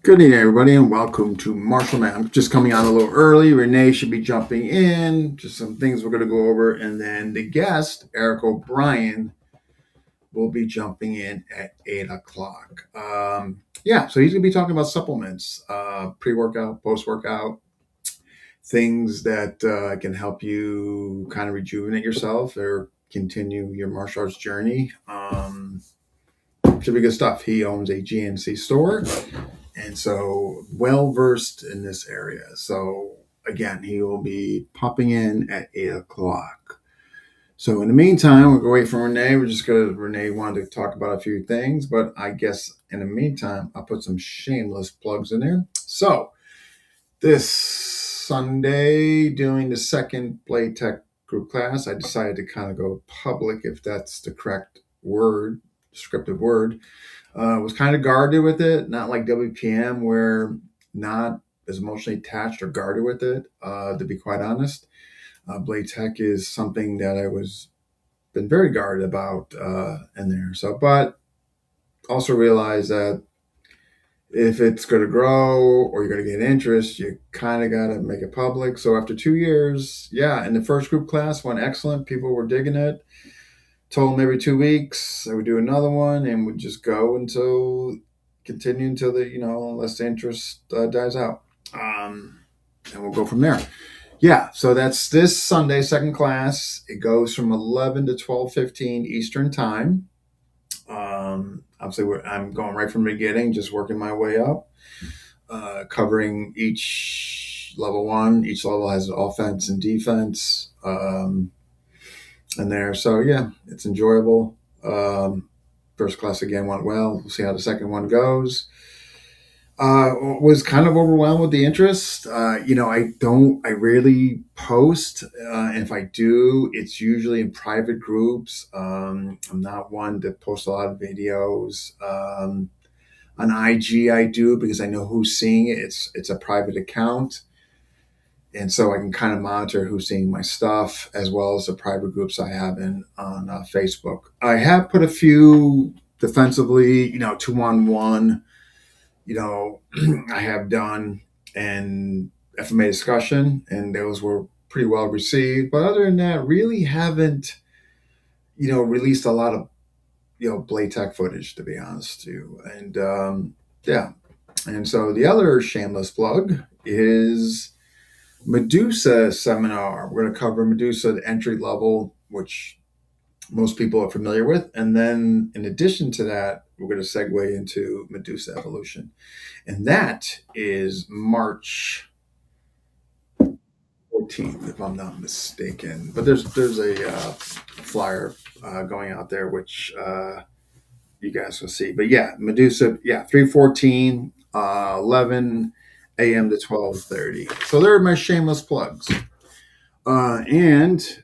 Good evening, everybody, and welcome to Martial Man. I'm just coming on a little early. Renee should be jumping in. Just some things we're going to go over, and then the guest, Eric O'Brien, will be jumping in at 8 o'clock. So he's going to be talking about supplements, pre-workout, post-workout, things that can help you kind of rejuvenate yourself or continue your martial arts journey. Should be good stuff. He owns a GNC store. And so well versed in this area. So again, he will be popping in at 8 o'clock. So in the meantime, we'll go wait for Renee. We're just going to, Renee wanted to talk about a few things, but I guess in the meantime, I'll put some shameless plugs in there. So this Sunday, doing the second Blade Tech group class, I decided to kind of go public, if that's the correct word, descriptive word. Was kind of guarded with it, not like WPM, where not as emotionally attached or guarded with it, to be quite honest. Blade Tech is something that I was been very guarded about in there. So, but also realize that if it's going to grow or you're going to get interest, you kind of got to make it public. So after 2 years, in the first group class went excellent. People were digging it. Told them every 2 weeks I would do another one and would just go continue until unless the interest dies out. And we'll go from there. Yeah, so that's this Sunday, second class. It goes from 11 to 12:15 Eastern time. Obviously, I'm going right from the beginning, just working my way up, covering each level one. Each level has offense and defense. In there. So it's enjoyable. First class again went well. We'll see how the second one goes. Was kind of overwhelmed with the interest. I rarely post. And if I do, it's usually in private groups. I'm not one to post a lot of videos. On IG I do because I know who's seeing it. It's a private account. And so I can kind of monitor who's seeing my stuff as well as the private groups I have on Facebook. I have put a few defensively, 2-on-1, I have done and FMA discussion, and those were pretty well received. But other than that, really haven't, released a lot of, Blade Tech footage, to be honest, too. And And so the other shameless plug is Medusa seminar. We're going to cover Medusa, the entry level, which most people are familiar with. And then in addition to that, we're going to segue into Medusa Evolution. And that is March 14th, if I'm not mistaken. But there's a flyer going out there, which you guys will see. But Medusa, 3:14, 11 a.m. to 12:30. So there are my shameless plugs. And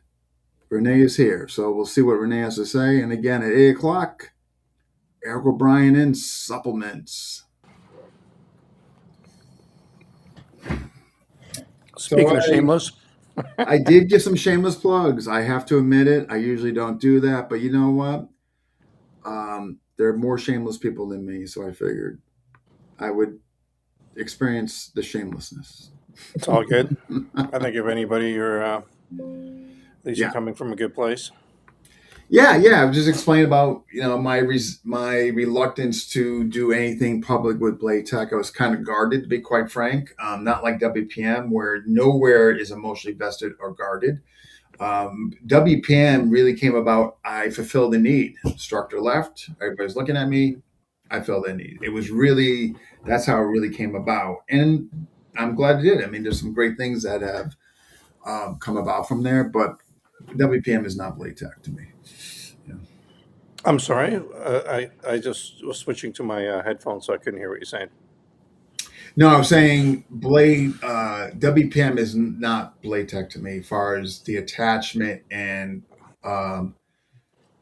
Renee is here. So we'll see what Renee has to say. And again, at 8 o'clock, Eric O'Brien and supplements. Speaking of shameless, I did give some shameless plugs. I have to admit it. I usually don't do that. But you know what? There are more shameless people than me. So I figured I would experience the shamelessness. it's all good. I think if anybody, you're at least you're coming from a good place. I was just explaining about my reluctance to do anything public with Blade Tech. I was kind of guarded, to be quite frank. Not like WPM, where nowhere is emotionally vested or guarded. WPM really came about. I fulfilled the need. Instructor left. Everybody's looking at me. I filled the need. It was really that's how it really came about, and I'm glad it did. I mean, there's some great things that have come about from there, but WPM is not Blade Tech to me. I'm sorry. I just was switching to my headphones, so I couldn't hear what you're saying. No, I'm saying Blade WPM is not Blade Tech to me, as far as the attachment and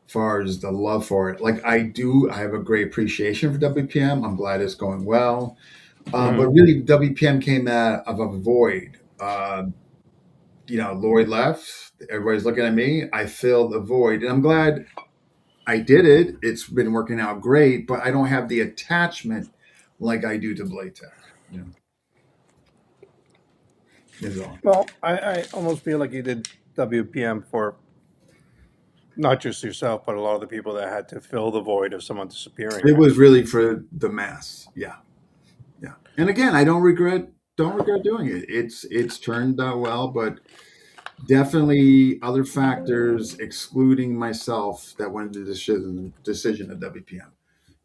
far as the love for it. Like I have a great appreciation for WPM. I'm glad it's going well. But really, WPM came out of a void. Lloyd left. Everybody's looking at me. I filled the void, and I'm glad I did it. It's been working out great, but I don't have the attachment like I do to Blade Tech. You know, is all. Well, I almost feel like you did WPM for not just yourself, but a lot of the people that had to fill the void of someone disappearing, It right? was really for the mass. Yeah, yeah. And again, I don't regret doing it. It's turned out well, but definitely other factors excluding myself that went into the decision of WPM.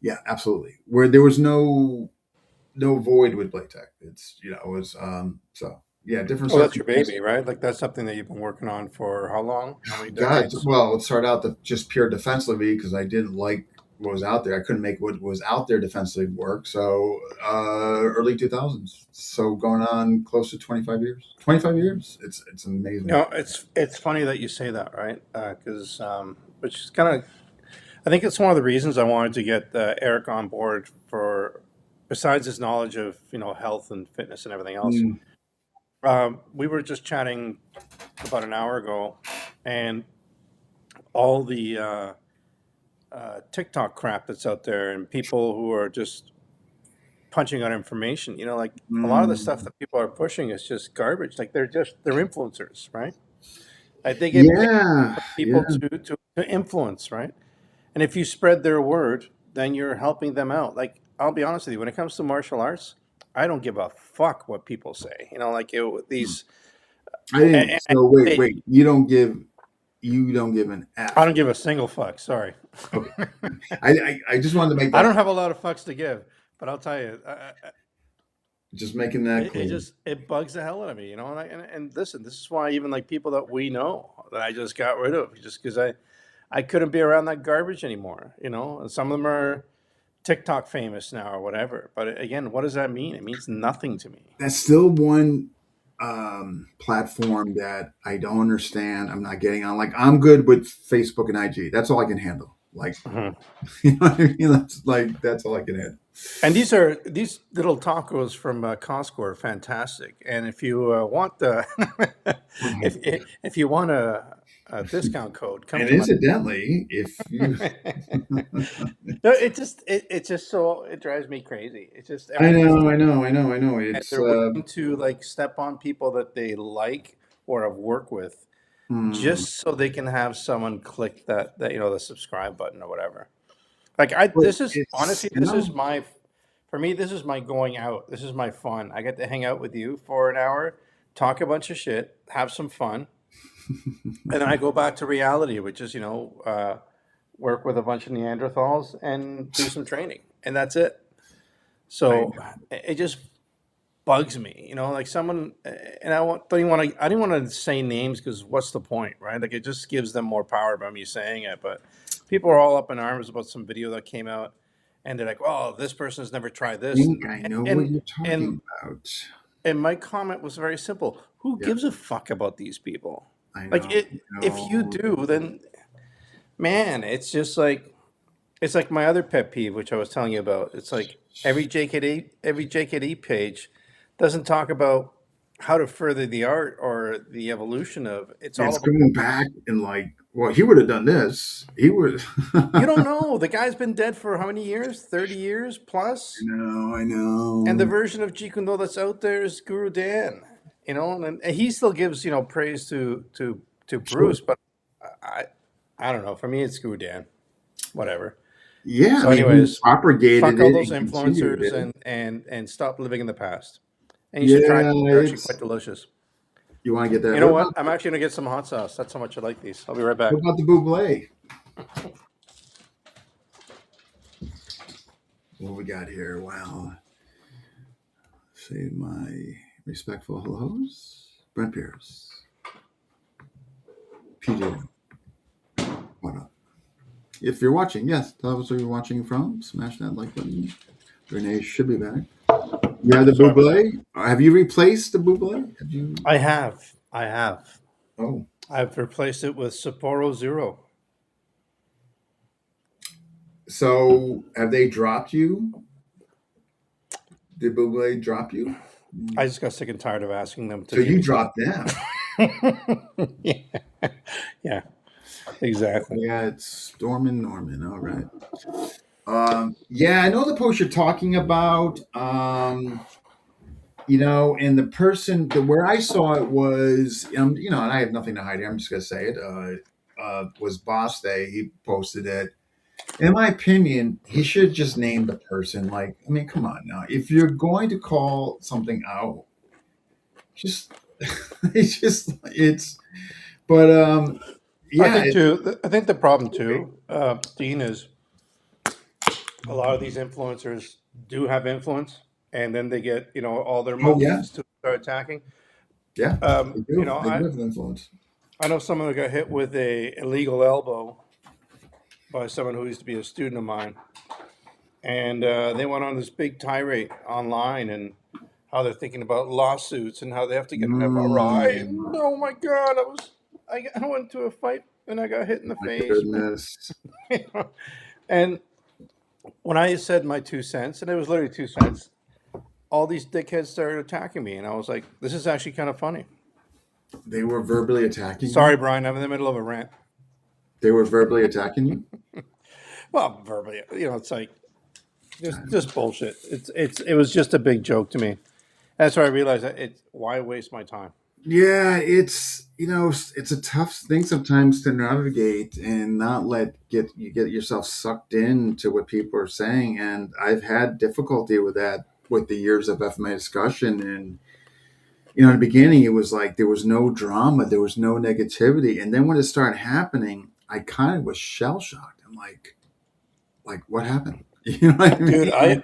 Yeah, absolutely. Where there was no void with Blade Tech. It's it was so yeah, different Well, that's your circumstances. baby, right? Like that's something that you've been working on for how long? How many God, decades? well, it started out just pure defensively because I didn't like what was out there. I couldn't make what was out there defensively work. So early 2000s. So going on close to 25 years. 25 years. It's amazing. No, it's funny that you say that, right? Because which is kind of I think it's one of the reasons I wanted to get Eric on board for besides his knowledge of health and fitness and everything else. Mm, We were just chatting about an hour ago, and all the TikTok crap that's out there, and people who are just punching out information. Like a lot of the stuff mm. that people are pushing is just garbage. Like they're influencers, right? Like they get paid Yeah, for yeah. people to influence, right? And if you spread their word, then you're helping them out. Like I'll be honest with you, when it comes to martial arts, I don't give a fuck what people say. Like these. I didn't. And So wait, they, wait. You don't give an I F. don't give a single fuck. Sorry. Okay. I just wanted to make I that don't have a lot of fucks to give, but I'll tell you, just making that it clear. just it bugs the hell out of me, and listen, this is why even like people that we know that I just got rid of just because I couldn't be around that garbage anymore. And some of them are TikTok famous now or whatever. But again, what does that mean? It means nothing to me. That's still one platform that I don't understand. I'm not getting on. Like I'm good with Facebook and IG. That's all I can handle. Like Mhm. you know what I mean? That's all I can handle. And these little tacos from Costco are fantastic. And if you want the if you want a discount code, come And to my. incidentally, if you, No, it just so it drives me crazy. It's just I everybody's know, I know, I know, I know. and It's they're willing to like step on people that they like or have worked with hmm. just so they can have someone click that the subscribe button or whatever. Like But this is it's honestly this is my for me this is my going out. This is my fun. I get to hang out with you for an hour, talk a bunch of shit, have some fun, and then I go back to reality, which is work with a bunch of Neanderthals and do some training, and that's it. I So it just bugs me, like someone, and I didn't want to say names because what's the point, right? Like it just gives them more power by me saying it. But people are all up in arms about some video that came out, and they're like, "Oh, this person has never tried this," think I know what and you're and talking about. and my comment was very simple: Who Yeah, gives a fuck about these people? I Like know. it, if you do, then man, it's just like it's like my other pet peeve, which I was telling you about. It's like every JKD page doesn't talk about how to further the art or the evolution of. It's all It's about going back and like, well, he would have done this. He would. you I don't know. The guy's been dead for how many years? 30 years plus. know, I And the know. version of Jeet Kune Do that's out there is Guru Dan. And he still gives praise to Sure. Bruce, but I I don't know. For me, it's Guru Dan. Whatever. Yeah, I So, mean, he anyways, propagated fuck all it those and continued influencers it. and stop living in the past. And you should try Yeah, them. They're actually quite it's. delicious. You want to get that? You know what? I'm actually gonna get some hot sauce. That's how much I like these. I'll be right back. What about the buble? What we got here? Wow. Say my respectful hellos. Brent Pierce. PJ. What up? If you're watching, yes, tell us where you're watching from. Smash that like button. Renee should be back. You have the Sorry about that. buble. Have you replaced the buble? Have you? I have. I have. Oh, I've replaced it with Sapporo Zero. so have they dropped you? Did buble drop you? I just got sick and tired of asking them to So give you me something. dropped them. Yeah. Yeah. Exactly. Yeah, it's Stormin Norman. All right. Yeah, I know the post you're talking about. And the person where I saw it was, and I have nothing to hide here. I'm just gonna say it. Was Boss Day? He posted it. In my opinion, he should just name the person. Like, I mean, come on now. If you're going to call something out, just it's. But I yeah, think too. I think the problem too, Dean, is a lot of these influencers do have influence, and then they get all their oh yeah, monkeys to start attacking. yeah, Um, they you do. know, They I do have influence. I know someone that got hit with a illegal elbow by someone who used to be a student of mine, and they went on this big tirade online and how they're thinking about lawsuits and how they have to get an MRI. And Mm, oh my God, I went to a fight and I got hit in the my face. goodness. And when I said my 2 cents, and it was literally 2 cents, all these dickheads started attacking me, and I was like, "This is actually kind of funny." They were verbally attacking you. Sorry, Brian, I'm in the middle of a rant. They were verbally attacking you. Well, verbally, it's like just bullshit. It was just a big joke to me. That's why I realized that why waste my time. Yeah, it's a tough thing sometimes to navigate and not get yourself sucked into what people are saying. And I've had difficulty with that with the years of FMA discussion. And in the beginning, it was like there was no drama, there was no negativity, and then when it started happening, I kind of was shell shocked. I'm like what happened? You know what I Dude, mean?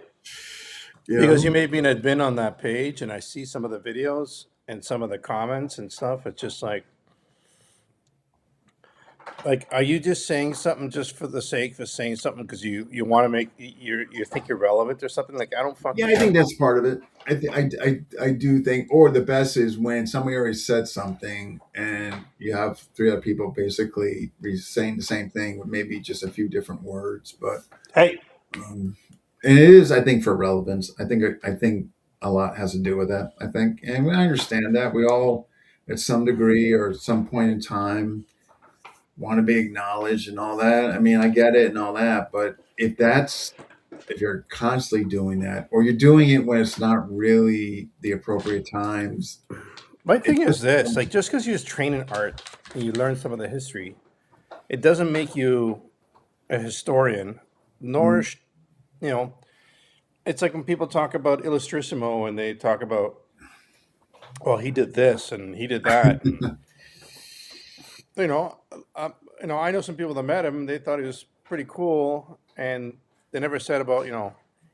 You because you know? made me an admin on that page, and I see some of the videos and some of the comments and stuff. It's just like, are you just saying something just for the sake of saying something because you want to make you think you're relevant or something? Like, I don't Yeah, fucking I think get it. that's part of it. I do think, or the best is when somebody already said something and you have three other people basically saying the same thing with maybe just a few different words. But Hey, um, and it is, I think, for relevance. I think a lot has to do with that. I think, and I understand that we all, at some degree or at some point in time, want to be acknowledged and all that. I mean, I get it and all that, but if you're constantly doing that, or you're doing it when it's not really the appropriate times, my it thing is just this: like, just because you just train in art and you learn some of the history, it doesn't make you a historian. Nor, mm, you know, it's like when people talk about Illustrissimo and they talk about, well, he did this and he did that, and you know, uh, I know some people that met him. They thought he was pretty cool, and they never said about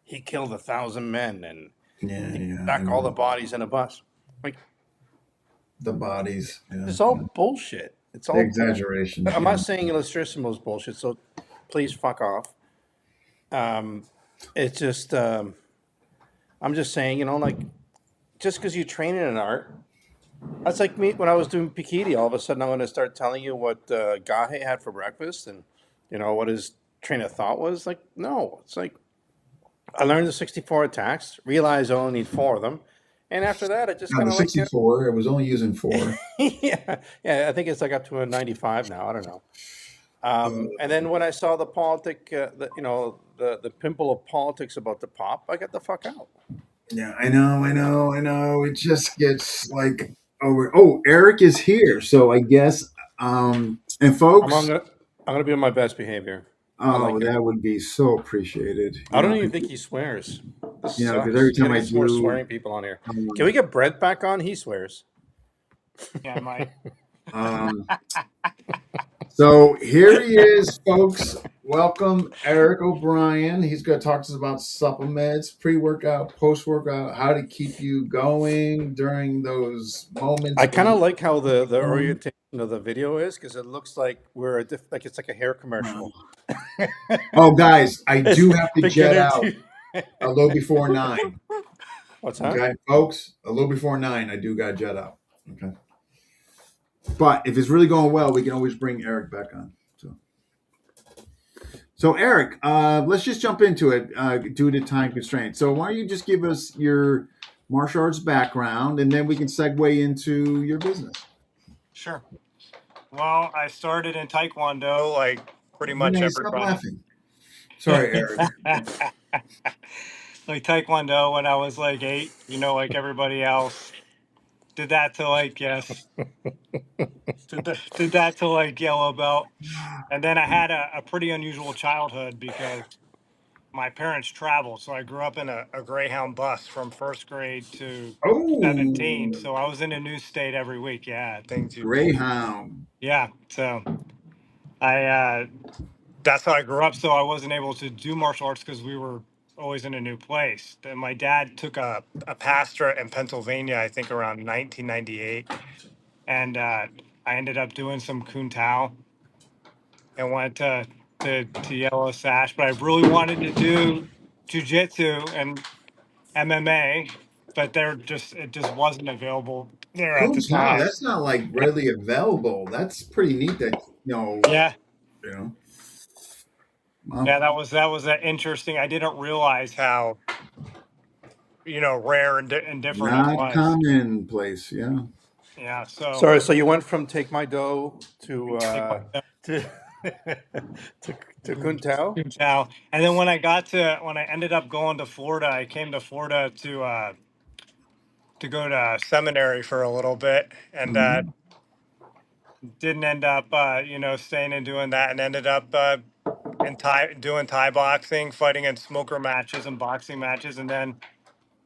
he killed 1,000 men and yeah, he yeah, I stuck all the know bodies in a bus. Like, the bodies, yeah, it's all bullshit. It's the all bullshit. exaggeration, I'm yeah. not saying Illustrissimo is bullshit, so please fuck off. Um, it's just I'm just saying, like, just because you train in an art, that's like me when I was doing Pikiti. All of a sudden, I'm going to start telling you what Gahe had for breakfast and what his train of thought was. Like, no, it's like I learned the 64 attacks, realized I only need four of them, and after that, I just Now kind the of like 64, it was only using four. yeah. I think it's like up to a 95 now. I don't know. Uh, And then when I saw the the pimple of politics about to pop, I got the fuck out. yeah, I know. It just gets like over. Oh, Eric is here, so I guess, and I'm folks, gonna I'm gonna be on my best behavior. I oh, like it. that would be so appreciated. I don't even think he swears. This Because sucks. every We time gotta I get some more do, swearing people on here. Can we um, get Brett back on? He swears. Yeah, I might. um, so here he is, folks. Welcome, Eric O'Brien. He's going to talk to us about supplements, pre-workout, post-workout, how to keep you going during those I moments when kind you. of like how the orientation of the video is because it looks like like it's like a hair commercial. Oh, guys, I It's do have to jet beginner out to. a little before 9. What's that? Okay, folks, a little before 9, I do got to jet out. Okay, but if it's really going well, we can always bring Eric back on. So Eric, let's just jump into it due to time constraints. So why don't you just give us your martial arts background, and then we can segue into your business. Sure. Well, I started in Taekwondo like pretty much Renee, stop everybody. laughing. Sorry, Eric. Like Taekwondo when I was like 8, like everybody else. Did that to like, yes. Did that to like yellow belt. And then I had a pretty unusual childhood because my parents traveled. So I grew up in a Greyhound bus from first grade to Oh, 17. So I was in a new state every week. Yeah, things you. Greyhound. Yeah. So I that's how I grew up. So I wasn't able to do martial arts because we were always in a new place. Then my dad took a pastorate in Pennsylvania, I think around 1998, and I ended up doing some Kun Tao and went to Yellow Sash. But I really wanted to do jujitsu and MMA, but it just wasn't available there at the Cool. Wow, time. that's not like readily available. That's pretty neat. That Yeah, you know. Wow. yeah, that was interesting. I didn't realize how rare and different it Not was. commonplace. Yeah. Yeah, so Sorry, so you went from Take My Dough to take my to to Kun Tao? Tao. And then when I ended up going to Florida, I came to Florida to go to seminary for a little bit, and Mhm. didn't end up staying and doing that, and ended up in doing Thai boxing, fighting in smoker matches and boxing matches, and then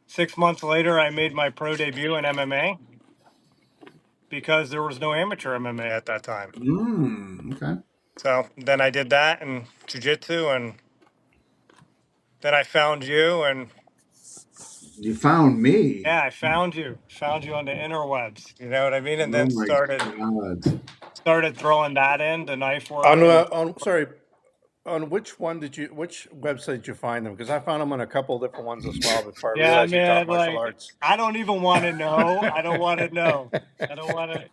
6 months later, I made my pro debut in MMA because there was no amateur MMA at that time. Okay. So then I did that and jujitsu, and then I found you, and You found me. yeah, I found you on the interwebs. You know what I mean? And Oh then my God. started throwing that in the knife work, On and sorry, on which website did you find them? Because I found them on a couple different ones as well before I yeah, realized you taught man, martial like arts. I don't even want to know. I don't want to know. I don't want to.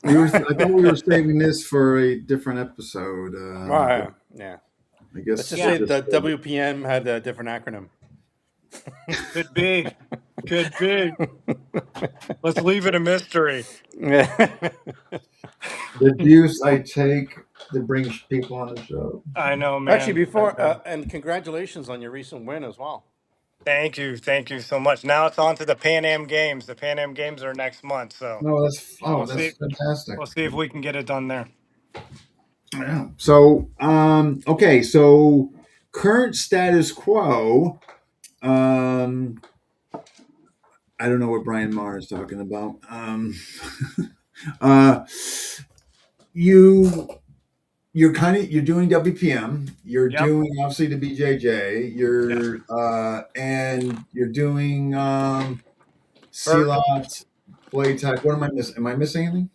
I thought we were saving this for a different episode. But Well, yeah. I Let's guess just we'll Yeah, say just. the WPM had a different acronym. could be, could be. Let's leave it a mystery. The abuse I take to bring people on the show. I know, Actually, man. before and congratulations on your recent win as well. Thank you so much. Now it's on to the Pan Am Games. The Pan Am Games are next month, so No, we'll that's see. fantastic. We'll see if we can get it done there. Yeah. So, okay. So, current status quo. Um, I don't know what Brian Maher is talking about. Uh, you you're doing WPM. You're Yep. doing obviously the BJJ. Yep. And you're doing Bert. Silat, Blade Tech. What am I missing? Am I missing anything?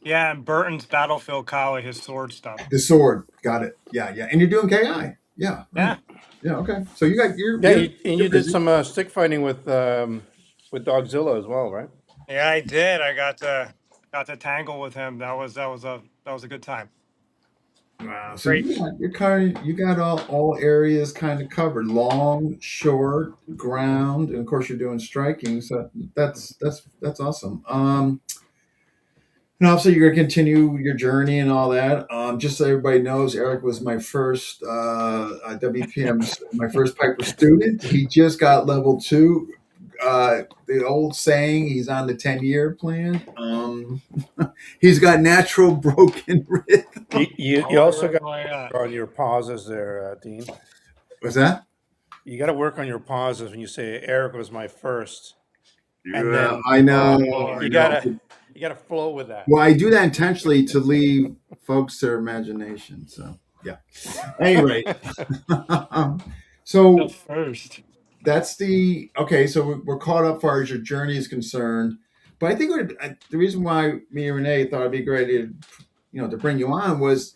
Yeah, and Burton's Battlefield Kali, his sword stuff. The sword. Got it. Yeah, yeah. And you're doing KI. Yeah, right. Yeah. Yeah, okay. So you got Yeah, and you're you did busy. some stick fighting with Dogzilla as well, right? Yeah, I did. I got to tangle with him. That was a good time. Wow. So Great. you got all areas kind of covered. Long, short, ground, and of course you're doing striking. So that's awesome. And obviously you're gonna continue your journey and all that. Just so everybody knows, Eric was my first WPM, my first Piper student. He just got level 2. The old saying, he's on the 10-year plan. He's got natural broken rhythm. You Oh, also where got am I at? on your pauses there, Dean. What's that? You got to work on your pauses when you say Eric was my first, and Yeah, then I know, Oh I boy. you know. gotta flow with that. Well, I do that intentionally to leave folks their imagination. So yeah. Anyway, The so first. that's the okay. So we're caught up far as your journey is concerned. But I think the reason why me and Renee thought it'd be great to bring you on was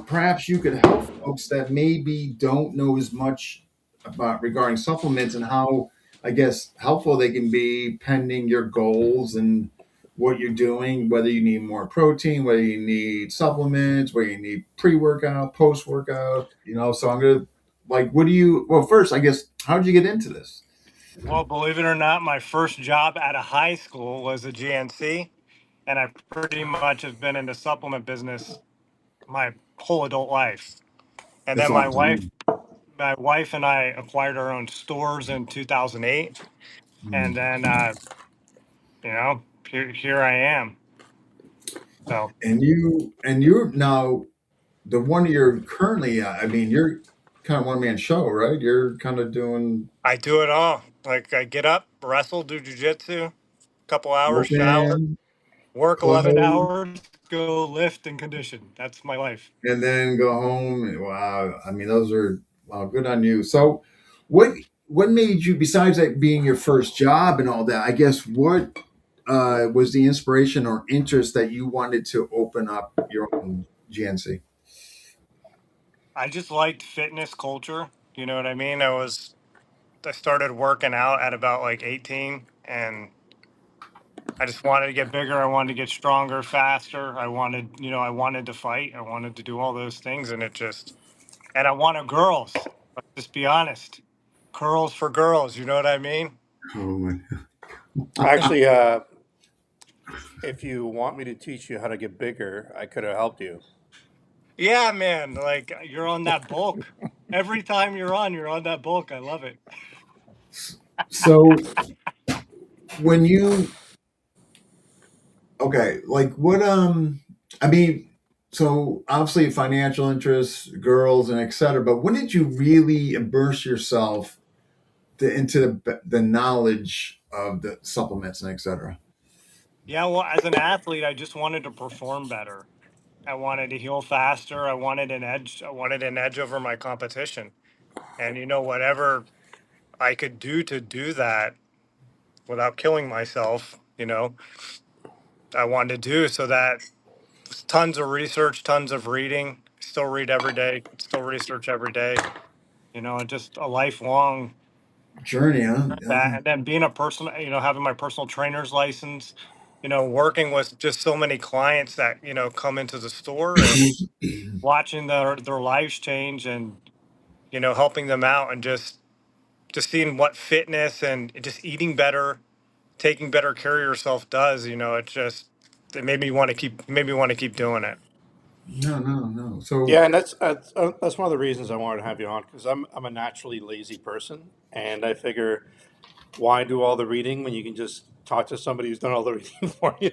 perhaps you could help folks that maybe don't know as much about regarding supplements and how I guess helpful they can be pending your goals and what you're doing, whether you need more protein, whether you need supplements, whether you need pre-workout, post-workout. So I'm gonna what do you well first I guess how did you get into this? Well, believe it or not, my first job out of high school was a GNC, and I pretty much have been in the supplement business my whole adult life. And That's then awesome. my wife and I acquired our own stores in 2008, and Mm. then here I am. So And you're now the one you're currently at. I mean, you're kind of one man show, right? You're kind of doing I do it all. Like I get up, wrestle, do jujitsu, couple hours, shower, open, work 11 close, hours, go lift and condition. That's my life. and then go home. Wow. I mean, those are wow, good on you. So what what made you, besides that being your first job and all that, I guess what was the inspiration or interest that you wanted to open up your own GNC? I just liked fitness culture. You know what I mean? I started working out at about like 18, and I just wanted to get bigger. I wanted to get stronger, faster. I wanted to fight. I wanted to do all those things, and I wanted girls. Let's just be honest. Curls for girls. You know what I mean? Oh my. Actually, if you want me to teach you how to get bigger, I could have helped you. Yeah, man. Like you're on that bulk. Every time you're on that bulk. I love it. So when you okay, like what I mean, so obviously financial interests, girls and et cetera, but when did you really immerse yourself into the knowledge of the supplements and et cetera? Yeah, well, as an athlete, I just wanted to perform better. I wanted to heal faster. I wanted an edge. I wanted an edge over my competition. And whatever I could do to do that without killing myself, I wanted to do so that tons of research, tons of reading, still read every day, still research every day, just a lifelong Journey, huh? that. And then being a person, having my personal trainer's license, working with just so many clients that, come into the store and watching their lives change and, helping them out and just seeing what fitness and just eating better, taking better care of yourself does, it made me want to keep doing it. No, no, no. So Yeah, and that's one of the reasons I wanted to have you on because I'm a naturally lazy person, and I figure why do all the reading when you can just talk to somebody who's done all the reading for you.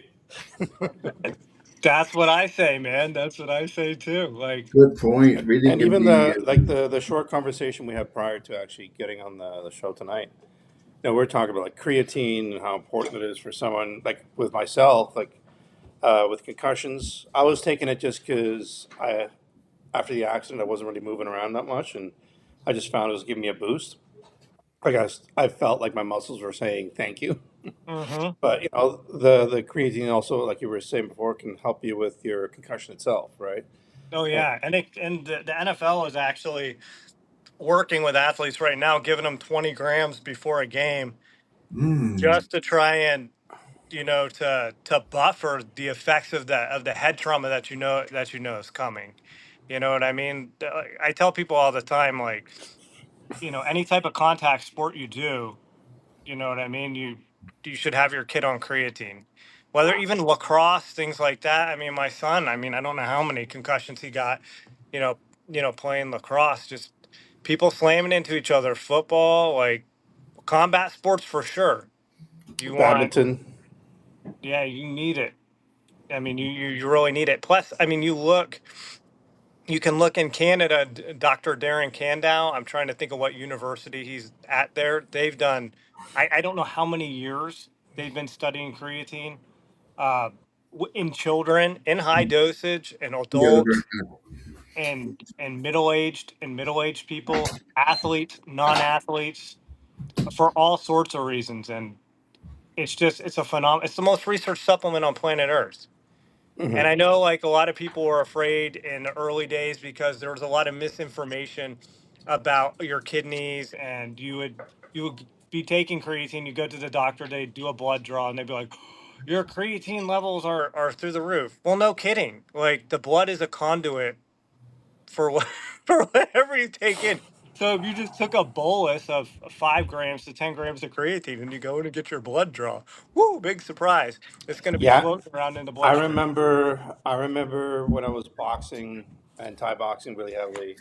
That's what I say, man. That's what I say too. Like, good point. and, Reading and can even be the short conversation we had prior to actually getting on the show tonight. We're talking about like creatine and how important it is for someone like with myself, like with concussions. I was taking it just because I after the accident I wasn't really moving around that much, and I just found it was giving me a boost. I felt like my muscles were saying thank you. hmm But the creatine also, like you were saying before, can help you with your concussion itself, right? oh And, yeah, and the NFL is actually working with athletes right now, giving them 20 grams before a game, mm, just to try and to buffer the effects of the head trauma that is coming. You know what I mean? I tell people all the time, like, any type of contact sport you do, you know what I mean? You should have your kid on creatine. Whether even lacrosse, things like that. I mean, my son, I mean, I don't know how many concussions he got, you know, playing lacrosse, just people slamming into each other, football, like combat sports for sure. You want, badminton. yeah, you need it. I mean, you really need it. Plus, I mean, you can look in Canada, Dr. Darren Candow. I'm trying to think of what university he's at there. They've done, I don't know how many years they've been studying creatine uh, in children, in high dosage, in yeah, adults, and middle-aged people, athletes, non-athletes, for all sorts of reasons. And it's a phenomenon. It's the most researched supplement on planet Earth. And Hmm. I know like a lot of people were afraid in the early days because there was a lot of misinformation about your kidneys, and you would be taking creatine, you go to the doctor, they do a blood draw and they'd be like, your creatine levels are through the roof. Well, no kidding. Like the blood is a conduit for what for whatever you take in. So if you just took a bolus of 5 grams to 10 grams of creatine and you go in and get your blood draw, whoo, big surprise. It's going to be Yeah, floating around in the I bloodstream. remember. I remember when I was boxing. and Thai boxing really heavily.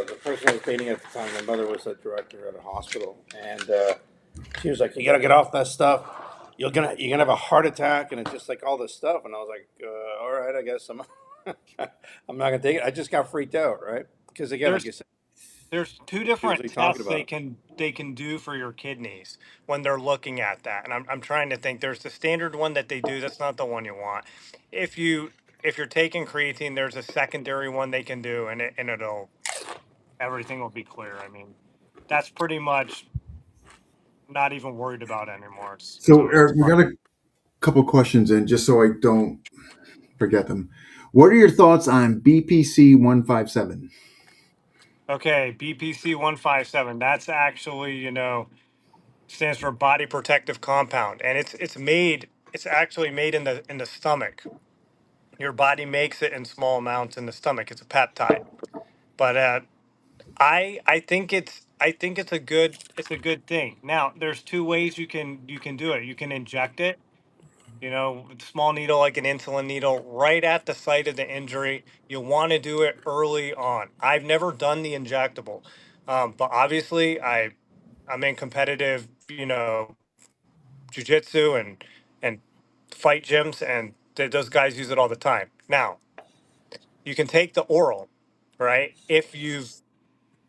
The person I was dating at the time, my mother was a director at a hospital, and she was like, "You gotta get off that stuff. You're gonna have a heart attack," and it's just like all this stuff. And I was like, "All right, I guess I'm I'm not gonna take it." I just got freaked out, right? Because again, like There's you said, there's two she was different like talking tests about. they can do for your kidneys when they're looking at that. And I'm trying to think, there's the standard one that they do. That's not the one you want. If you if you're taking creatine, there's a secondary one they can do, and it'll everything will be clear. I mean, that's pretty much not even worried about anymore. So, It's Eric, we got a couple questions in just so I don't forget them. What are your thoughts on BPC 157? okay. BPC 157. That's actually, stands for body protective compound, and it's actually made in the stomach. Your body makes it in small amounts in the stomach. It's a peptide. But I think it's a good thing. Now there's two ways you can do it. You can inject it, with small needle like an insulin needle right at the site of the injury. You want to do it early on. I've never done the injectable, but obviously I'm in competitive, jujitsu and fight gyms, and those guys use it all the time. Now you can take the oral, right? If you've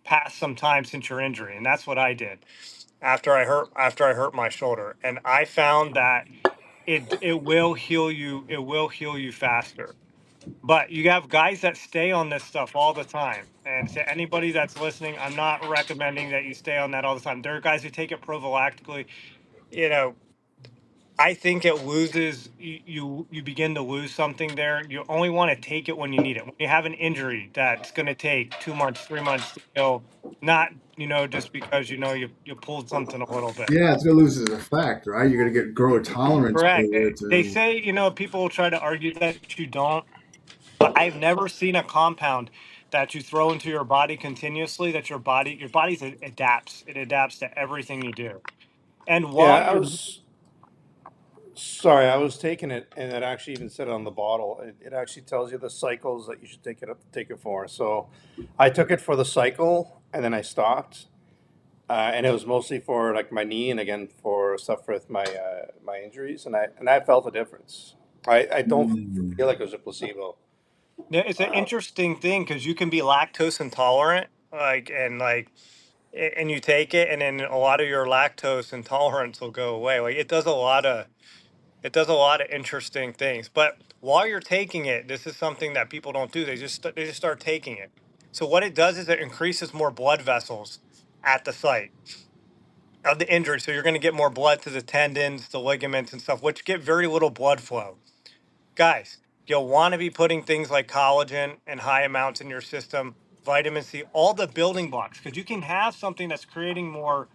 passed some time since your injury, and that's what I did after I hurt my shoulder, and I found that it will heal you. It will heal you faster. But you have guys that stay on this stuff all the time. And to anybody that's listening, I'm not recommending that you stay on that all the time. There are guys who take it prophylactically. You know, I think it loses you begin to lose something there. You only want to take it when you need it. When you have an injury that's going to take 2 months, 3 months to heal, not just because you pulled something a little bit. Yeah, it's gonna lose its effect, right? You're gonna grow a tolerance to Correct. it, They and say people will try to argue that you don't, but I've never seen a compound that you throw into your body continuously that your body adapts. It adapts to everything you do. And Yeah, while I you're was sorry. I was taking it, and it actually even said it on the bottle. It actually tells you the cycles that you should take it for. So, I took it for the cycle, and then I stopped. And it was mostly for like my knee, and again for stuff with my injuries, and I felt a difference. I don't mm, feel like it was a placebo. Yeah, it's an Uh, interesting thing because you can be lactose intolerant, and you take it, and then a lot of your lactose intolerance will go away. Like it does a lot of interesting things. But while you're taking it, this is something that people don't do. They just start taking it. So what it does is it increases more blood vessels at the site of the injury. So you're going to get more blood to the tendons, the ligaments, and stuff, which get very little blood flow. Guys, you'll want to be putting things like collagen and high amounts in your system, vitamin C, all the building blocks, because you can have something that's creating more,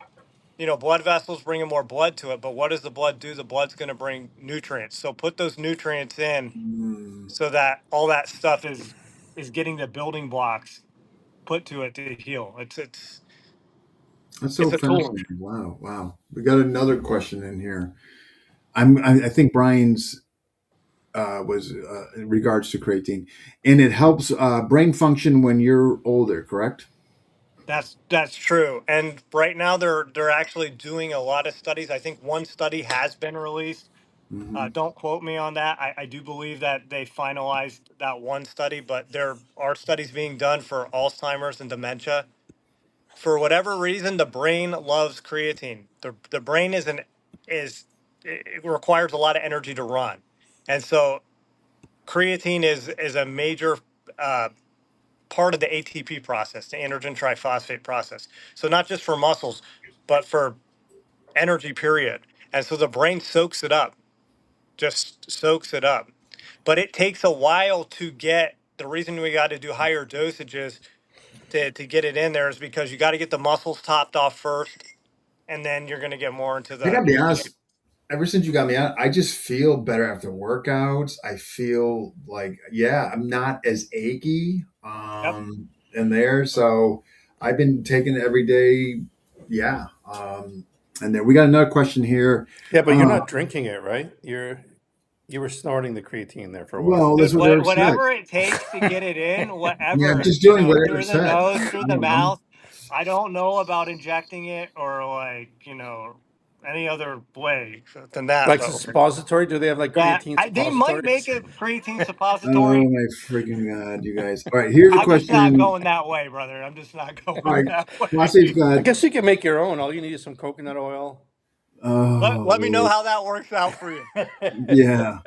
blood vessels, bringing more blood to it. But what does the blood do? The blood's going to bring nutrients. So put those nutrients in mm. so that all that stuff is getting the building blocks put to it to heal. That's so It's a tool. fascinating. Wow, wow. We got another question in here. I think Brian's was in regards to creatine, and it helps brain function when you're older. Correct? That's true. And right now they're actually doing a lot of studies. I think one study has been released. Hmm. Don't quote me on that. I do believe that they finalized that one study, but there are studies being done for Alzheimer's and dementia. For whatever reason, the brain loves creatine. The brain is it requires a lot of energy to run, and so creatine is a major uh, part of the ATP process, the androgen triphosphate process. So not just for muscles, but for energy. Period. And so the brain soaks it up, just soaks it up. But it takes a while to get. The reason we got to do higher dosages to get it in there is because you got to get the muscles topped off first, and then you're going to get more into I gotta be the honest. Ever since you got me out, I just feel better after workouts. I feel like, yeah, I'm not as achy Yep. in there. So I've been taking it every day. Yeah. And then we got another question here. yeah, but you're Uh, not drinking it, right? You're. You were snorting the creatine there for a while. Well, that's Dude, what Eric said. whatever it takes to get it in, Yeah, I'm whatever, just doing what Eric through the said. nose, I through the don't know. mouth. I don't know about injecting it or like, any other way than that, Like but suppository? Do they have like yeah, creatine they might make suppositories? a creatine Oh suppository. my freaking god, you guys! All right, here's a I'm just not question. going that way, brother. I'm just not All going right, that Posse way. got. I guess you can make your own. All you need is some coconut oil. Let me know Oh how that works out for you. yeah.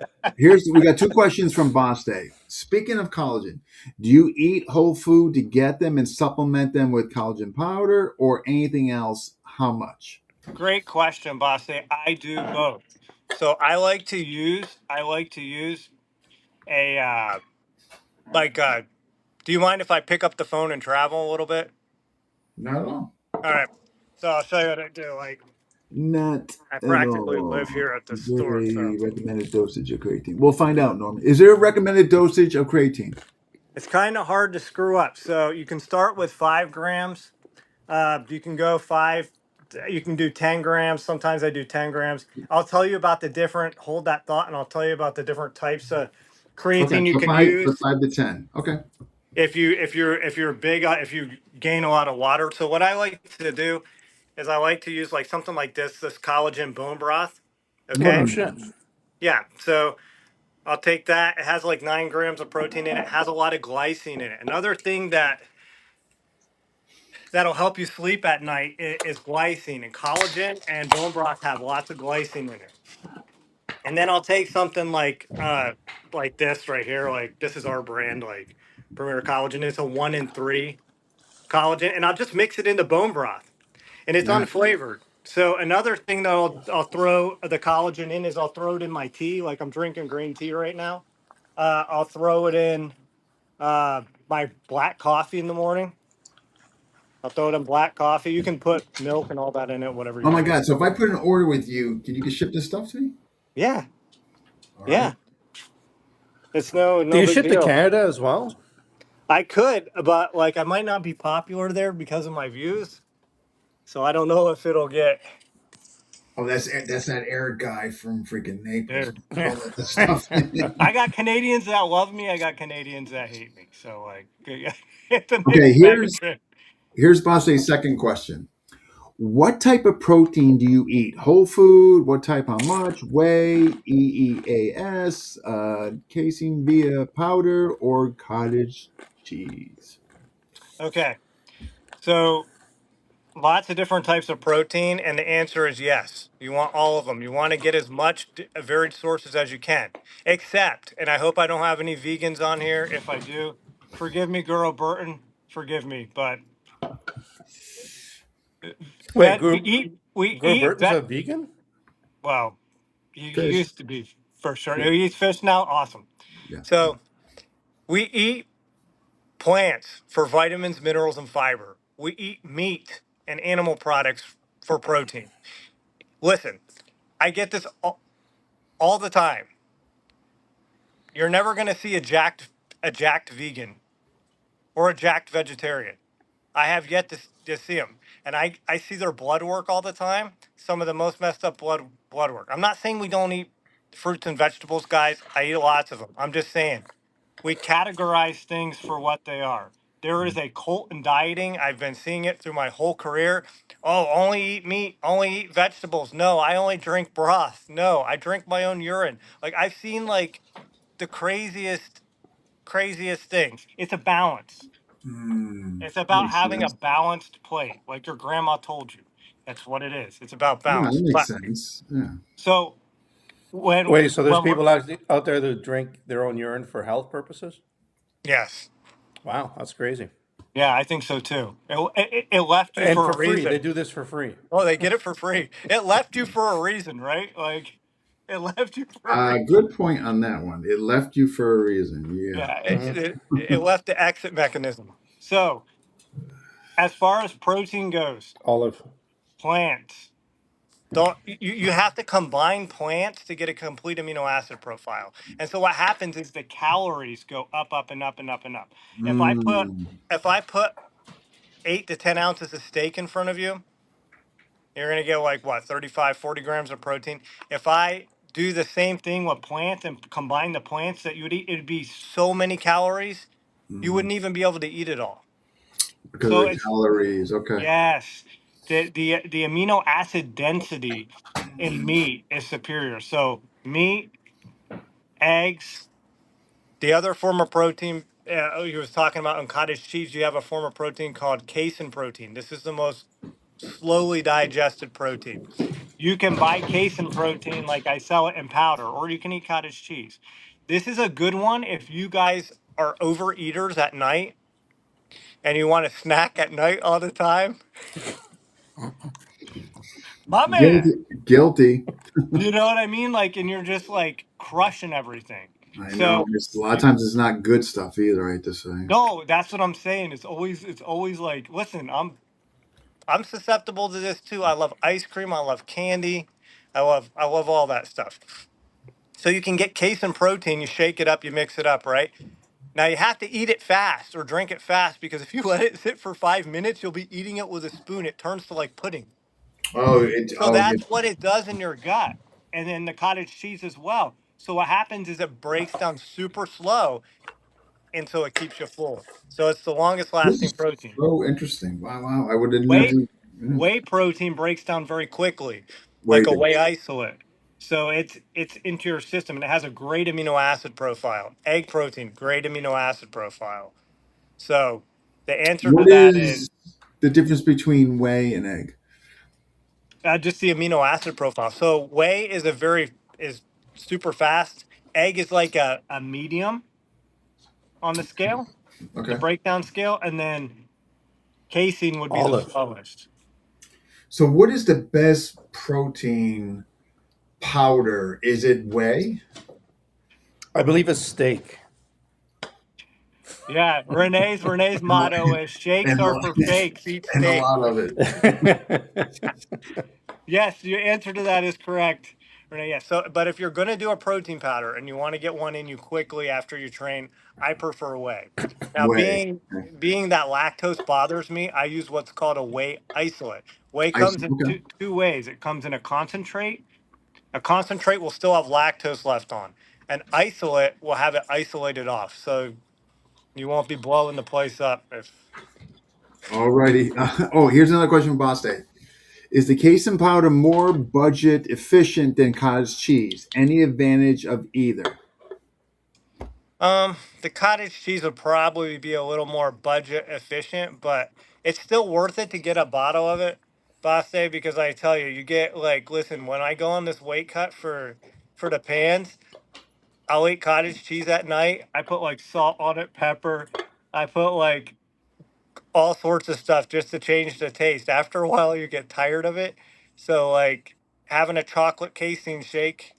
We got two questions from Boss Day. Speaking of collagen, do you eat whole food to get them and supplement them with collagen powder or anything else? How much? Great question, boss. I do both. So I like to use a like do you mind if I pick up the phone and travel a little bit? Not at all. All right. So I'll show you what I do. Like Not I at practically live all. here at the Is there store, so a recommended dosage of creatine? We'll find out, Norman. Is there a recommended dosage of creatine? it's kind of hard to screw up. So you can start with 5 grams. You can go five. You can do 10 grams. Sometimes I do 10 grams. I'll tell you about the different. Hold that thought, and I'll tell you about the different types of Okay, creatine you so can five, so use. 5 to 10. Okay. If you're big if you gain a lot of water. So what I like to do is I like to use like something like this collagen bone broth. Oh, no Okay. Mm. shit. Yeah. So I'll take that. It has like 9 grams of protein in it. It has a lot of glycine in it. Another thing that'll help you sleep at night is glycine, and collagen and bone broth have lots of glycine in it. And then I'll take something like this right here. Like this is our brand, like Premier Collagen. It's a 1 in 3 collagen, and I'll just mix it into bone broth, and it's Nice. unflavored. So another thing that I'll throw the collagen in is I'll throw it in my tea. Like I'm drinking green tea right now. I'll throw it in my black coffee in the morning. I'll throw it in black coffee. You can put milk and all that in it, whatever Oh you my want. God. So if I put an order with you, can you ship this stuff to me? Yeah, All right. yeah. It's no Do no you big ship to deal. Canada as well? I could, but like I might not be popular there because of my views. So I don't know if it'll get. Oh, that's that Eric guy from freaking Naples. Dude. Yeah. All that stuff. I got Canadians that love me. I got Canadians that hate me. So like, it's a Okay, mixed bag of shit. here's Bosse's second question. What type of protein do you eat? Whole food? What type? How much? Whey, EEAS, casein via powder, or cottage cheese? Okay, so lots of different types of protein, and the answer is yes. You want all of them. You want to get as much varied sources as you can. Except, and I hope I don't have any vegans on here. If I do, forgive me, Girl Burton. Forgive me, but Wait, vet we eat Burton's vet. a vegan? Well, he Fish. used to be for sure. He eats fish now. Awesome. Yeah. So we eat plants for vitamins, minerals, and fiber. We eat meat and animal products for protein. Listen, I get this all the time. You're never going to see a jacked vegan or a jacked vegetarian. I have yet to see them, and I see their blood work all the time. Some of the most messed up blood work. I'm not saying we don't eat fruits and vegetables, guys. I eat lots of them. I'm just saying we categorize things for what they are. There is a cult in dieting. I've been seeing it through my whole career. Oh, only eat meat, only eat vegetables. No, I only drink broth. No, I drink my own urine. Like I've seen like the craziest things. It's a balance. It's about Makes having a sense. balanced plate, like your grandma told you. That's what it is. It's about Yeah, that balance. makes But sense. Yeah. so when Wait, so there's when we're people out there that drink their own urine for health purposes? yes, Wow, that's crazy. yeah, I think so too. It left you And for for a free. They reason. do this for free. Oh, they get it for free. It left you for a reason, right? Like it left you for a reason. Good point on that one. It left you for a reason. Yeah. Yeah, Hmm. it left the exit mechanism. So as far as protein goes, Olive. plants. Don't you have to combine plants to get a complete amino acid profile. And so what happens is the calories go up, up, and up, and up, and up. If I put Mm. if I put 8 to 10 ounces of steak in front of you, you're gonna get like what, 35, 40 grams of protein. If I do the same thing with plants and combine the plants that you would eat, it'd be so many calories, you Mhm. wouldn't even be able to eat it all. Because of So the it's calories. Okay. yes, the amino acid density in meat is superior. So meat, eggs, the other form of protein you was talking about in cottage cheese, you have a form of protein called casein protein. This is the most slowly digested protein. You can buy casein protein like I sell it in powder, or you can eat cottage cheese. This is a good one if you guys are overeaters at night and you want to snack at night all the time. My man, Guilty. Guilty. you know what I mean? Like, and you're just like crushing everything. I know. So, It's, a lot of times it's not good stuff either, I hate to say. no, that's what I'm saying. It's always like, listen, I'm susceptible to this too. I love ice cream. I love candy. I love all that stuff. So you can get casein protein. You shake it up. You mix it up, right? Now you have to eat it fast or drink it fast because if you let it sit for 5 minutes, you'll be eating it with a spoon. It turns to like pudding. So Yeah. that's what it does in your gut, and then the cottage cheese as well. So what happens is it breaks down super slow, and so it keeps you full. So it's the longest This lasting is protein. so interesting. Wow, wow. I would have never. Whey Yeah. whey protein breaks down very quickly, like Wait. a whey isolate. So it's into your system, and it has a great amino acid profile. Egg protein, great amino acid profile. So the answer to What that is is the difference between whey and egg? just the amino acid profile. So whey is super fast. Egg is like a medium on the scale, the Okay. breakdown scale, and then casein would be the Olive. slowest. So, what is the best protein powder? Is it whey? I believe it's steak. Yeah, Renee's And, motto is shakes and, are for fakes, eat and a steak. lot of it. Yes, your answer to that is correct, Renee. Yes. So, but if you're going to do a protein powder and you want to get one in you quickly after you train, I prefer whey. Now, Whey. being that lactose bothers me, I use what's called a whey isolate. Whey comes in Okay. two ways. It comes in a concentrate. A concentrate will still have lactose left on. An isolate will have it isolated off, so you won't be blowing the place up if. Alrighty. Oh, here's another question from Boss Day. Is the casein powder more budget efficient than cottage cheese? Any advantage of either? The cottage cheese would probably be a little more budget efficient, but it's still worth it to get a bottle of it, Basse, because I tell you, you get like, listen, when I go on this weight cut for the pans, I'll eat cottage cheese at night. I put like salt on it, pepper. I put like all sorts of stuff just to change the taste. After a while, you get tired of it. So like having a chocolate casein shake,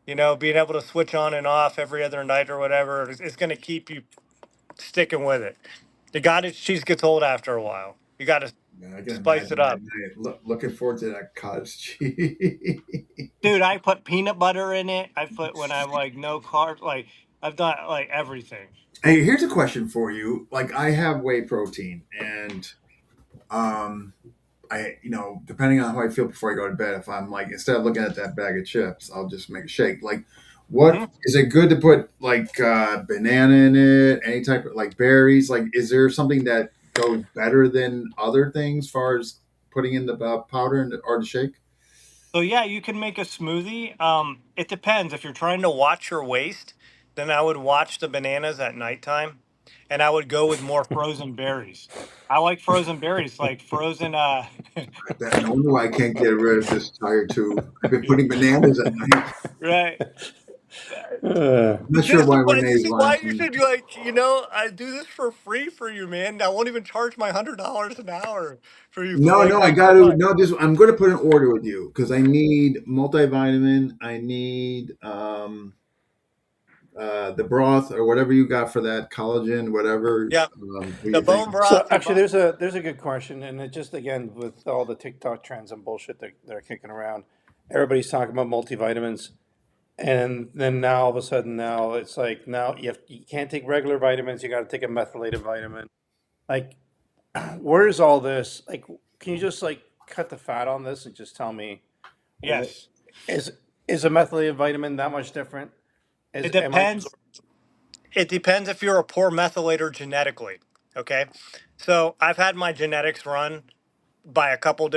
being able to switch on and off every other night or whatever is going to keep you sticking with it. The cottage cheese gets old after a while. You got to Yeah, I can spice it imagine that up. night. Looking forward to that cottage cheese. Dude, I put peanut butter in it. I put when I'm like no carbs. Like I've done like everything. Hey, here's a question for you. Like, I have whey protein, and um, depending on how I feel before I go to bed, if I'm like, instead of looking at that bag of chips, I'll just make a shake. Like, what Hmm. is it good to put like banana in it? Any type of like berries? Like, is there something that goes better than other things, as far as putting in the powder or the shake? So yeah, you can make a smoothie. It depends. If you're trying to watch your waist, then I would watch the bananas at nighttime, and I would go with more frozen berries. I like frozen berries, like frozen. No wonder why I can't get rid of this tire tube. I've been putting bananas at night. Right. I'm not sure why This Renee's is why you laughing. should I do this for free for you, man. I won't even charge my $100 an hour for you for No, like no, I my got to. fun. No, just I'm going to put an order with you because I need multivitamin. I need the broth or whatever you got for that collagen, whatever. Yeah, What do the you think? bone So broth. actually, there's a good question, and it just again with all the TikTok trends and bullshit that they're kicking around, everybody's talking about multivitamins, and then now all of a sudden now it's like now you can't take regular vitamins, you got to take a methylated vitamin. Like, where's all this? Like, can you just like cut the fat on this and just tell me, Yes. is Is a methylated vitamin that much different? It Am I depends. It depends if you're a poor methylator genetically. Okay, so I've had my genetics run by a couple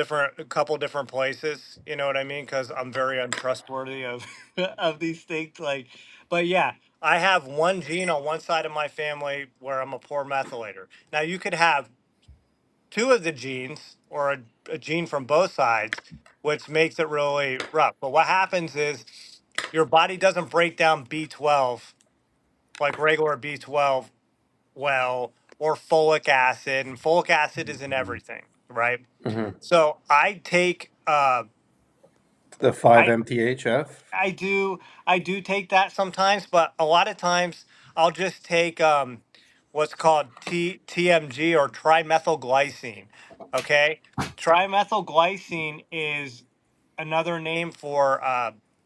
different places. You know what I mean? Because I'm very untrustworthy of of these things. Like, but yeah, I have one gene on one side of my family where I'm a poor methylator. Now you could have two of the genes or a gene from both sides, which makes it really rough. But what happens is your body doesn't break down B12 like regular B12 well, or folic acid, and folic acid is in everything, right? Mhm. So I take The I 5-MTHF? I do take that sometimes, but a lot of times I'll just take what's called TMG or trimethylglycine. Okay, trimethylglycine is another name for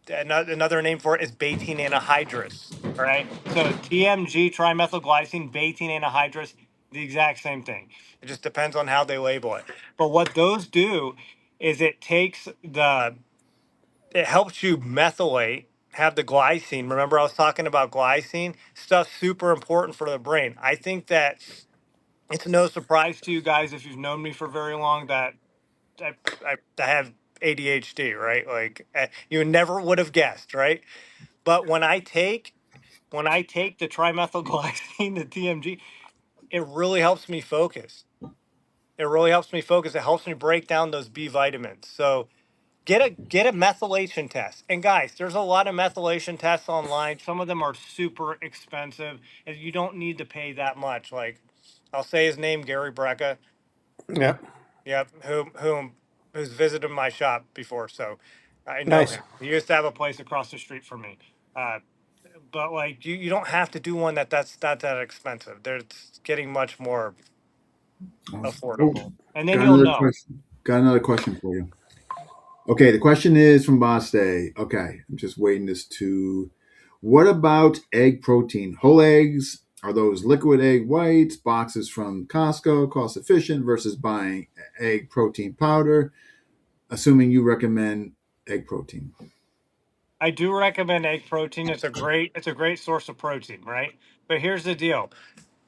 another name for it is betaine anhydrous. All right, so TMG trimethylglycine, betaine anhydrous, the exact same thing. It just depends on how they label it. But what those do is it helps you methylate, have the glycine. Remember, I was talking about glycine stuff, super important for the brain. I think that it's no surprise to you guys if you've known me for very long that I have ADHD, right? Like you never would have guessed, right? But when I take the trimethylglycine, the TMG, it really helps me focus. It really helps me focus. It helps me break down those B vitamins. So get a methylation test. And guys, there's a lot of methylation tests online. Some of them are super expensive, and you don't need to pay that much. Like, I'll say his name, Gary Brecka. Yeah. Yep, who's visited my shop before, so I know Nice. him. He used to have a place across the street from me. Uh, but like, you don't have to do one that's not that expensive. It's getting much more Awesome. Oh, affordable, and then got you'll another know. question. Got another question for you. Okay, the question is from Boss Day. Okay, I'm just waiting this to. What about egg protein? Whole eggs, are those liquid egg whites, boxes from Costco, cost efficient versus buying egg protein powder? Assuming you recommend egg protein. I do recommend egg protein. It's a great source of protein, right? But here's the deal.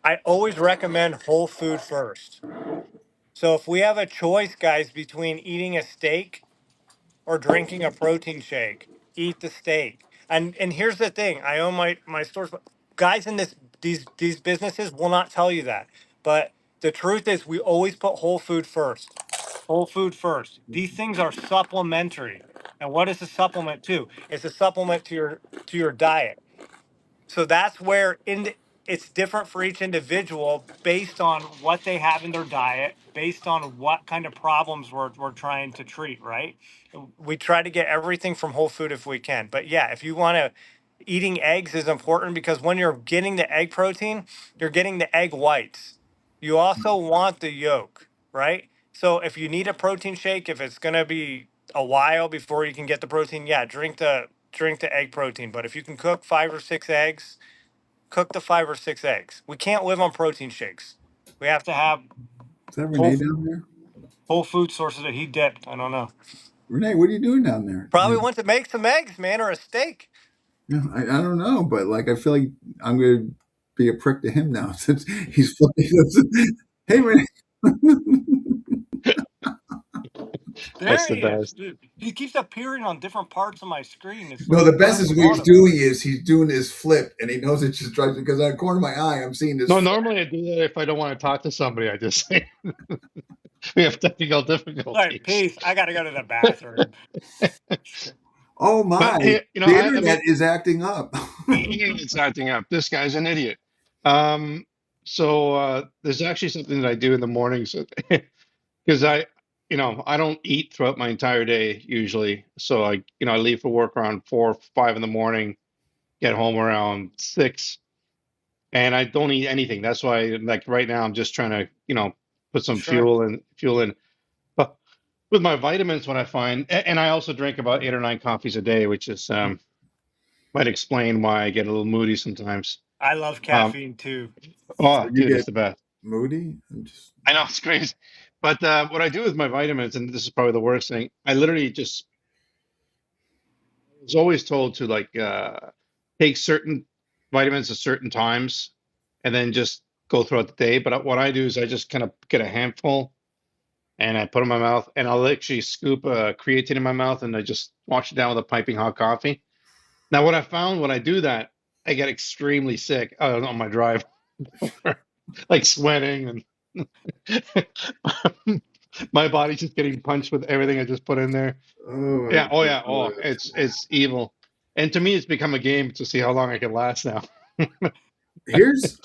I always recommend whole food first. So if we have a choice, guys, between eating a steak or drinking a protein shake, eat the steak. And here's the thing: I own my stores. Guys in these businesses will not tell you that, but the truth is, we always put whole food first. Whole food first. These things are supplementary. And what is a supplement to? It's a supplement to your diet. So that's where it's different for each individual based on what they have in their diet, based on what kind of problems we're trying to treat, right? We try to get everything from whole food if we can. But yeah, if you want to, eating eggs is important because when you're getting the egg protein, you're getting the egg whites. You also want the yolk, right? So if you need a protein shake, if it's going to be a while before you can get the protein, yeah, drink the egg protein. But if you can cook 5 or 6 eggs, cook the 5 or 6 eggs. We can't live on protein shakes. We have to have Is that whole Renee down there? whole food sources that he dipped. I don't know. Renee, what are you doing down there? Probably wants to make some eggs, man, or a steak. Yeah, I don't know, but like I feel like I'm gonna be a prick to him now since he's flipping. Hey, Renee. There That's the he is. best. Dude, he keeps appearing on different parts of my screen. It's No, like the he best doesn't is what want he's to. doing is he's doing this flip, and he knows it just drives because out of the corner of my eye, I'm seeing this No, flip. normally I do that if I don't want to talk to somebody. I just say we have technical Like, difficulties. peace. I got to go to the bathroom. Oh But my, hey, the I internet mean, is acting up. it's acting up. This guy's an idiot. Um, so there's actually something that I do in the mornings because I don't eat throughout my entire day usually. So I leave for work around 4, 5 in the morning, get home around 6. And I don't eat anything. That's why, like right now, I'm just trying to, put some Sure. fuel in. But with my vitamins, what I find, and I also drink about 8 or 9 coffees a day, which is might explain why I get a little moody sometimes. I love Um, caffeine too. So oh, you dude, it's get the best. moody? I'm just I know it's crazy, but what I do with my vitamins, and this is probably the worst thing, I literally just was always told to like take certain vitamins at certain times and then just go throughout the day. But what I do is I just kind of get a handful and I put it in my mouth, and I'll actually scoop creatine in my mouth and I just wash it down with a piping hot coffee. Now, what I found when I do that, I get extremely sick on my drive, like sweating and my body's just getting punched with everything I just put in there. Oh my Yeah, oh yeah, oh, God. it's evil. And to me, it's become a game to see how long I can last now. Here's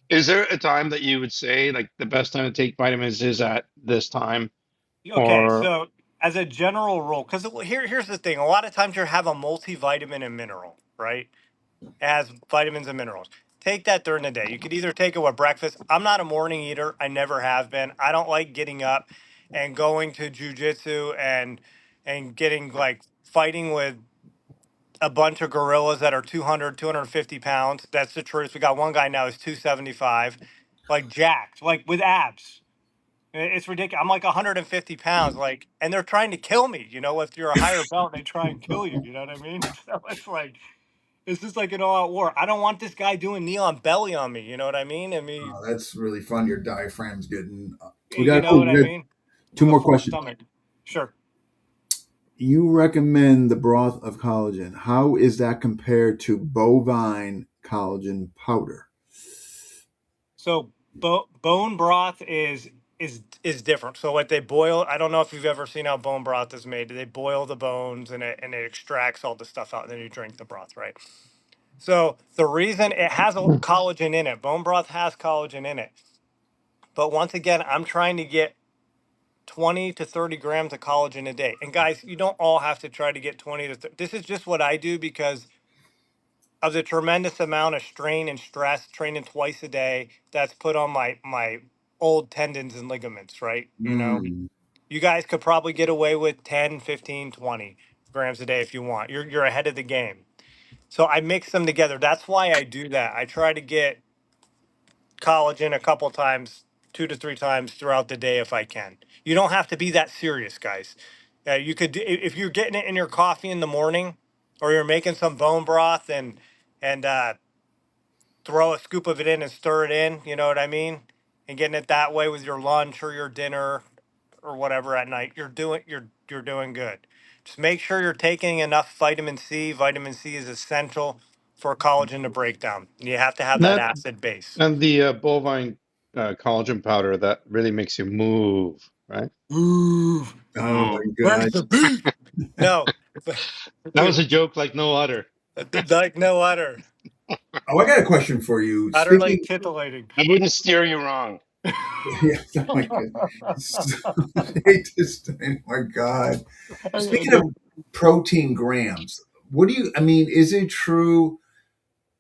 Is there a time that you would say like the best time to take vitamins is at this time? Okay, Or so as a general rule, because here's the thing: a lot of times you have a multivitamin and mineral, right? It has vitamins and minerals. Take that during the day. You could either take it with breakfast. I'm not a morning eater. I never have been. I don't like getting up and going to jujitsu and getting like fighting with a bunch of gorillas that are 200, 250 pounds. That's the truth. We got one guy now who's 275, like jacked, like with abs. It's ridiculous. I'm like 150 pounds, like, and they're trying to kill me. You know, if you're a higher belt, they try and kill you. You know what I mean? So it's like, it's just like an all-out war. I don't want this guy doing knee on belly on me. You know what I mean? I mean, that's really fun. Your diaphragm's getting. We you got know what I we got mean? two With a more full questions. stomach. Sure. You recommend the broth of collagen. How is that compared to bovine collagen powder? So bone broth is different. So what they boil, I don't know if you've ever seen how bone broth is made. They boil the bones and it extracts all the stuff out, and then you drink the broth, right? So the reason it has a collagen in it, bone broth has collagen in it. But once again, I'm trying to get 20 to 30 grams of collagen a day. And guys, you don't all have to try to get 20 to 30. This is just what I do because of the tremendous amount of strain and stress training twice a day that's put on my old tendons and ligaments, right? You know, Mm. you guys could probably get away with 10, 15, 20 grams a day if you want. You're ahead of the game. So I mix them together. That's why I do that. I try to get collagen a couple times, 2 to 3 times throughout the day if I can. You don't have to be that serious, guys. You could if you're getting it in your coffee in the morning, or you're making some bone broth and throw a scoop of it in and stir it in. You know what I mean? And getting it that way with your lunch or your dinner or whatever at night, you're doing good. Just make sure you're taking enough vitamin C. Vitamin C is essential for collagen to break down. You have to have that that acid base. and the bovine collagen powder that really makes you move, right? Ooh, Oh my where's God. the beef? No, but That was dude, a joke like no other. like no utter, Oh, I got a question for you. utterly Speaking, titillating. I wouldn't steer you wrong. yeah, oh my goodness. Oh my God. Speaking of protein grams, what do you, I mean, is it true?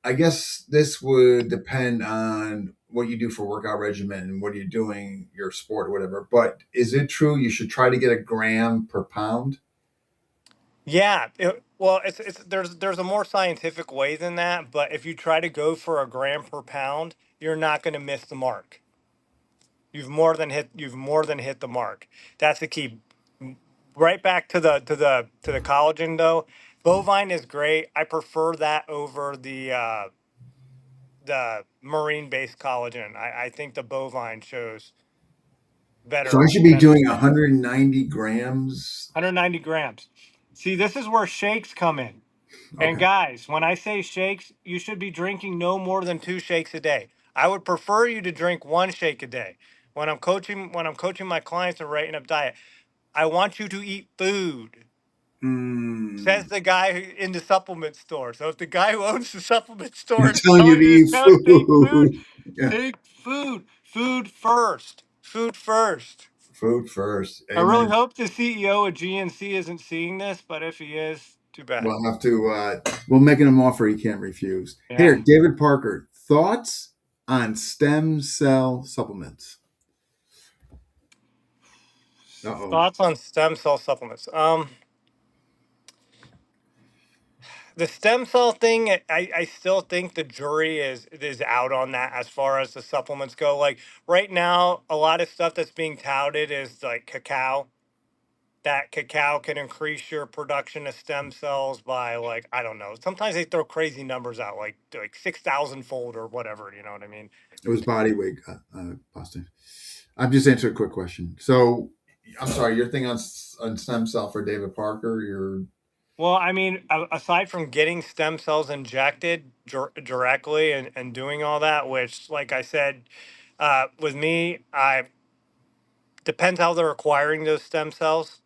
I guess this would depend on what you do for workout regimen and what you're doing, your sport or whatever. But is it true you should try to get a gram per pound? Yeah, well, it's there's a more scientific way than that, but if you try to go for a gram per pound, you're not going to miss the mark. You've more than hit the mark. That's the key. Right back to the collagen though. Bovine is great. I prefer that over the marine based collagen. I think the bovine shows So I better should be better doing stuff. 190 grams. 190 grams. See, this is where shakes come in. And Okay. guys, when I say shakes, you should be drinking no more than 2 shakes a day. I would prefer you to drink 1 shake a day. When I'm coaching my clients and writing up diet, I want you to eat food. Says Mm. the guy in the supplement store. So if the guy who owns the supplement store They're is telling you telling to you to eat take food, food. Yeah. take food. Food first. Food first. Food first. I really Amen. hope the CEO of GNC isn't seeing this, but if he is, too bad. We'll have to, we'll make him an offer he can't refuse. Yeah. Here, David Parker, thoughts on stem cell supplements? Uh-oh. Thoughts on stem cell supplements? The stem cell thing, I still think the jury is out on that as far as the supplements go. Like right now, a lot of stuff that's being touted is like cacao. that cacao can increase your production of stem cells by like, I don't know. Sometimes they throw crazy numbers out, like 6,000 fold or whatever. You know what I mean? It was body weight, Boston. I'm just answering a quick question. So, I'm sorry, your thing on stem cell for David Parker, you're Well, I mean, aside from getting stem cells injected directly and doing all that, which, like I said, with me, I depends how they're acquiring those stem cells,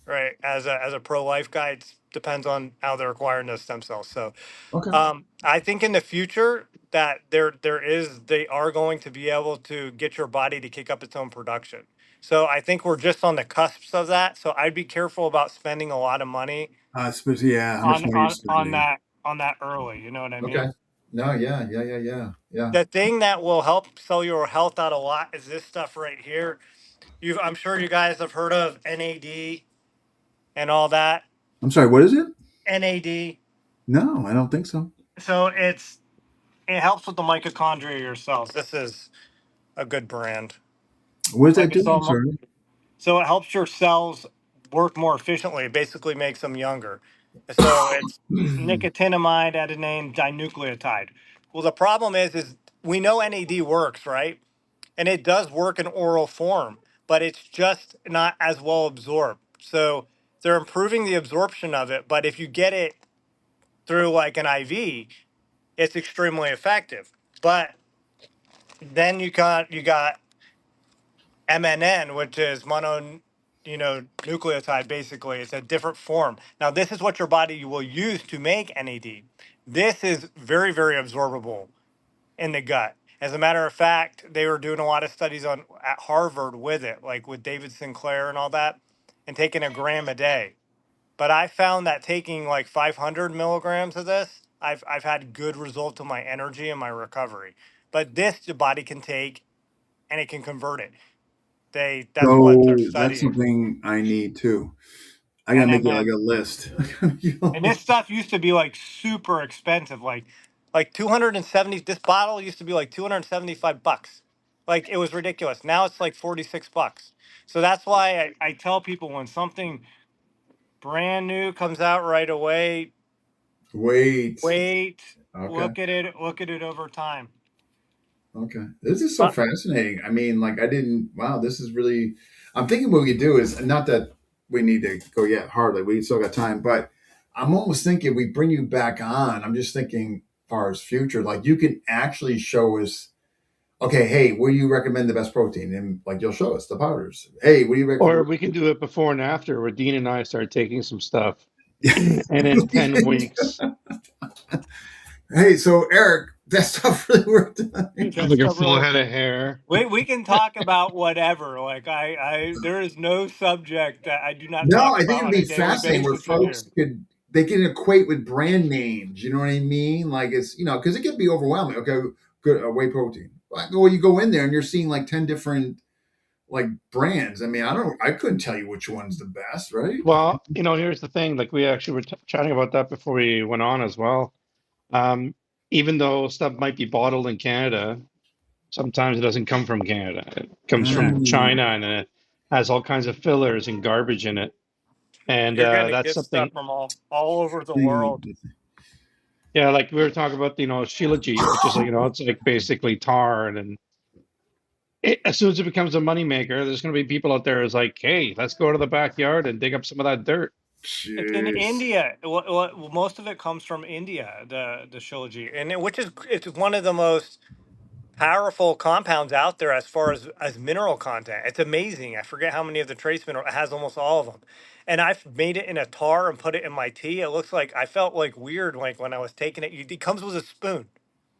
right? As a pro life guy, it depends on how they're acquiring those stem cells. So, okay. I think in the future that they are going to be able to get your body to kick up its own production. So I think we're just on the cusps of that. So I'd be careful about spending a lot of money Yeah, how much money you're spending? on that early. You know what I Okay. mean? No, yeah. The thing that will help cellular health out a lot is this stuff right here. I'm sure you guys have heard of NAD and all that. I'm sorry, what is it? NAD. No, I don't think so. So it helps with the mitochondria of your cells. This is a good brand. What does Like that do? it's I'm almost, sorry. so it helps your cells work more efficiently. It basically makes them younger. So it's nicotinamide adenine dinucleotide. Well, the problem is we know NAD works, right? And it does work in oral form, but it's just not as well absorbed. So they're improving the absorption of it, but if you get it through like an IV, it's extremely effective. But then you got MNN, which is mono, nucleotide. Basically, it's a different form. Now, this is what your body will use to make NAD. This is very, very absorbable in the gut. As a matter of fact, they were doing a lot of studies on at Harvard with it, like with David Sinclair and all that, and taking a gram a day. But I found that taking like 500 milligrams of this, I've had good results on my energy and my recovery. But this the body can take and it can convert it. That's what they're So that's studying. something I need too. I gotta make it like NMN. a list. And this stuff used to be like super expensive, like 270. This bottle used to be like $275. Like it was ridiculous. Now it's like $46. So that's why I tell people when something brand new comes out right away, Wait. wait, Okay. look at it over time. Okay. This is so But fascinating. I mean, like I didn't wow, this is really I'm thinking what we could do is not that we need to go yet, hardly. We still got time, but I'm almost thinking we bring you back on. I'm just thinking as far as future, like you can actually show us, okay, hey, what do you recommend the best protein? And like you'll show us the powders. Hey, what do you Or recommend? we can do it before and after, where Dean and I start taking some stuff, and in 10 weeks, Hey, so Eric, that stuff really worked. have that like a stuff full really. head of hair. We can talk about whatever. Like there is no subject that I do not No, talk I think about it'd on be a daily fascinating where basis in here. folks could they can equate with brand names. You know what I mean? Like it's because it can be overwhelming. Okay, good whey protein. Well, you go in there and you're seeing like 10 different like brands. I mean, I couldn't tell you which one's the best, right? Well, here's the thing. Like we actually were chatting about that before we went on as well. Um, Even though stuff might be bottled in Canada, sometimes it doesn't come from Canada. It comes from Mm. China, and it has all kinds of fillers and garbage in it. And You're gonna that's get stuff something. from all over the world. Yeah, like we were talking about, Shilajit, which is like, it's like basically tar, and then as soon as it becomes a moneymaker, there's going to be people out there who's like, hey, let's go to the backyard and dig up some of that dirt. It's in Jeez. India. Most of it comes from India, the Shilajit, and which is it's one of the most powerful compounds out there as far as mineral content. It's amazing. I forget how many of the trace mineral it has, almost all of them. And I've made it in a tar and put it in my tea. It looks like I felt like weird like when I was taking it. It comes with a spoon.